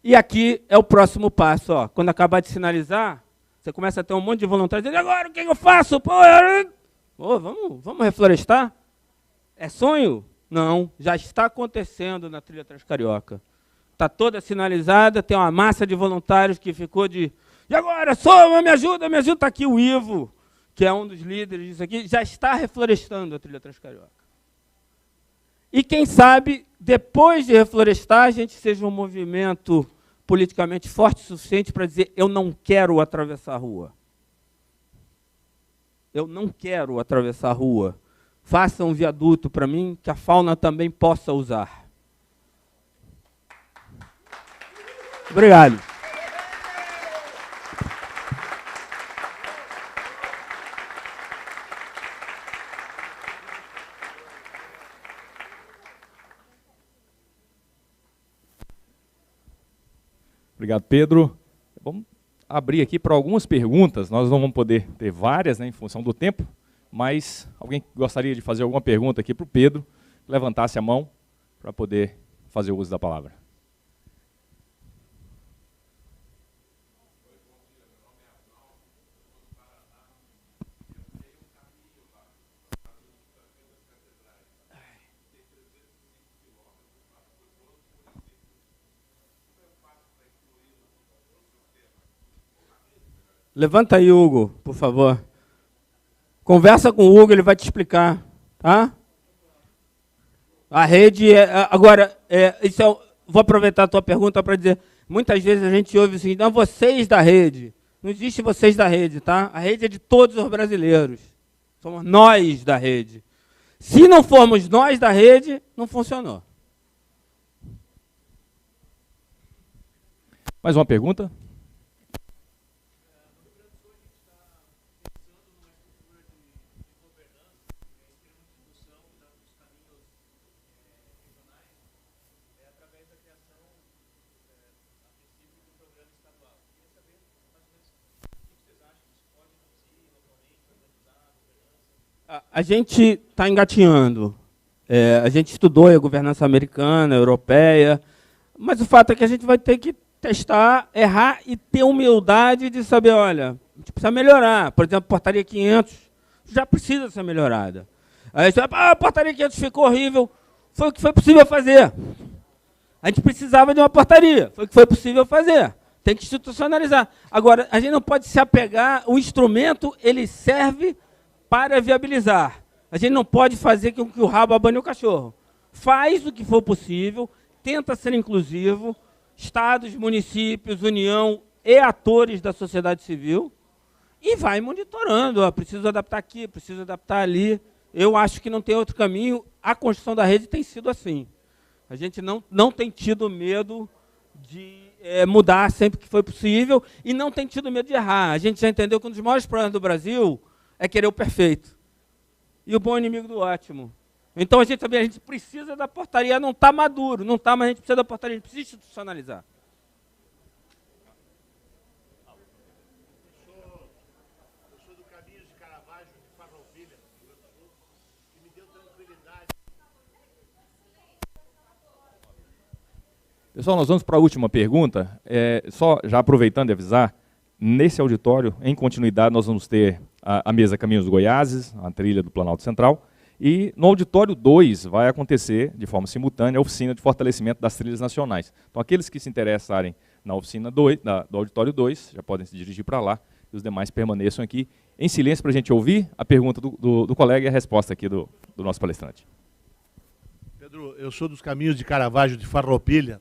E aqui é o próximo passo. Ó. Quando acabar de sinalizar, você começa a ter um monte de voluntários dizendo, agora o que eu faço? Pô, vamos reflorestar? É sonho? Não, já está acontecendo na Trilha Transcarioca. Está toda sinalizada, tem uma massa de voluntários que ficou de... E agora, me ajuda, está aqui o Ivo, que é um dos líderes disso aqui, já está reflorestando a Trilha Transcarioca. E quem sabe, depois de reflorestar, a gente seja um movimento politicamente forte o suficiente para dizer, eu não quero atravessar a rua. Eu não quero atravessar a rua. Faça um viaduto para mim, que a fauna também possa usar. Obrigado. Obrigado, Pedro. Vamos abrir aqui para algumas perguntas. Nós não vamos poder ter várias, né, em função do tempo, mas alguém gostaria de fazer alguma pergunta aqui para o Pedro, levantasse a mão para poder fazer o uso da palavra. Levanta aí, Hugo, por favor. Conversa com o Hugo, ele vai te explicar. Tá? A rede... vou aproveitar a tua pergunta para dizer, muitas vezes a gente ouve o seguinte, não, vocês da rede. Não existe vocês da rede, tá? A rede é de todos os brasileiros. Somos nós da rede. Se não formos nós da rede, não funcionou. Mais uma pergunta? A gente está engatinhando. A gente estudou a governança americana, europeia, mas o fato é que a gente vai ter que testar, errar e ter humildade de saber, olha, a gente precisa melhorar. Por exemplo, portaria 500 já precisa ser melhorada. Aí você fala, a portaria 500 ficou horrível, foi o que foi possível fazer. A gente precisava de uma portaria, foi o que foi possível fazer. Tem que institucionalizar. Agora, a gente não pode se apegar, o instrumento, ele serve para viabilizar. A gente não pode fazer com que o rabo abane o cachorro. Faz o que for possível, tenta ser inclusivo, estados, municípios, União e atores da sociedade civil, e vai monitorando. Preciso adaptar aqui, preciso adaptar ali. Eu acho que não tem outro caminho. A construção da rede tem sido assim. A gente não tem tido medo de mudar sempre que foi possível e não tem tido medo de errar. A gente já entendeu que um dos maiores problemas do Brasil é querer o perfeito. E o bom inimigo do ótimo. Então a gente precisa da portaria, não está maduro, não está, mas a gente precisa da portaria, a gente precisa institucionalizar. Eu sou do Caminhos de Caravaggio, de Farroupilha, e me deu tranquilidade. Pessoal, nós vamos para a última pergunta. Só já aproveitando e avisar, nesse auditório, em continuidade, nós vamos ter a mesa Caminhos do Goiáses, a trilha do Planalto Central, e no auditório 2 vai acontecer, de forma simultânea, a oficina de fortalecimento das trilhas nacionais. Então, aqueles que se interessarem na oficina 2, do auditório 2, já podem se dirigir para lá, que os demais permaneçam aqui em silêncio para a gente ouvir a pergunta do colega e a resposta aqui do nosso palestrante. Pedro, eu sou dos Caminhos de Caravaggio de Farroupilha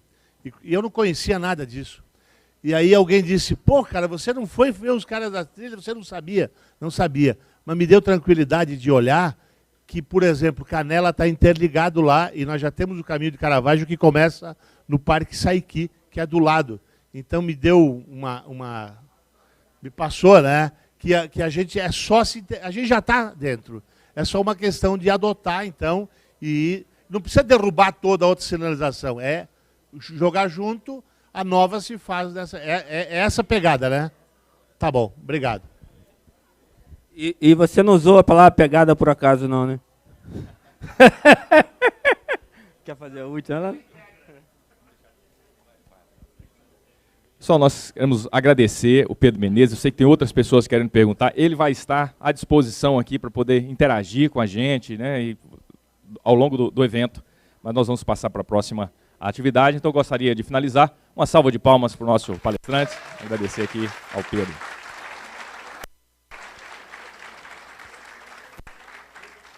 e eu não conhecia nada disso. E aí alguém disse, pô, cara, você não foi ver os caras da trilha, você não sabia. Não sabia, mas me deu tranquilidade de olhar que, por exemplo, Canela está interligado lá e nós já temos o Caminho de Caravaggio que começa no Parque Saiki, que é do lado. Então me deu me passou, né, que a gente é só a gente já está dentro. É só uma questão de adotar, então, e não precisa derrubar toda a outra sinalização, é jogar junto, a nova se faz dessa. É essa pegada, né? Tá bom, obrigado. E você não usou a palavra pegada por acaso, não, né? Quer fazer a última? Pessoal, nós queremos agradecer o Pedro Menezes. Eu sei que tem outras pessoas querendo perguntar. Ele vai estar à disposição aqui para poder interagir com a gente, né, e, ao longo do evento. Mas nós vamos passar para a próxima atividade. Então, eu gostaria de finalizar. Uma salva de palmas para o nosso palestrante. Agradecer aqui ao Pedro.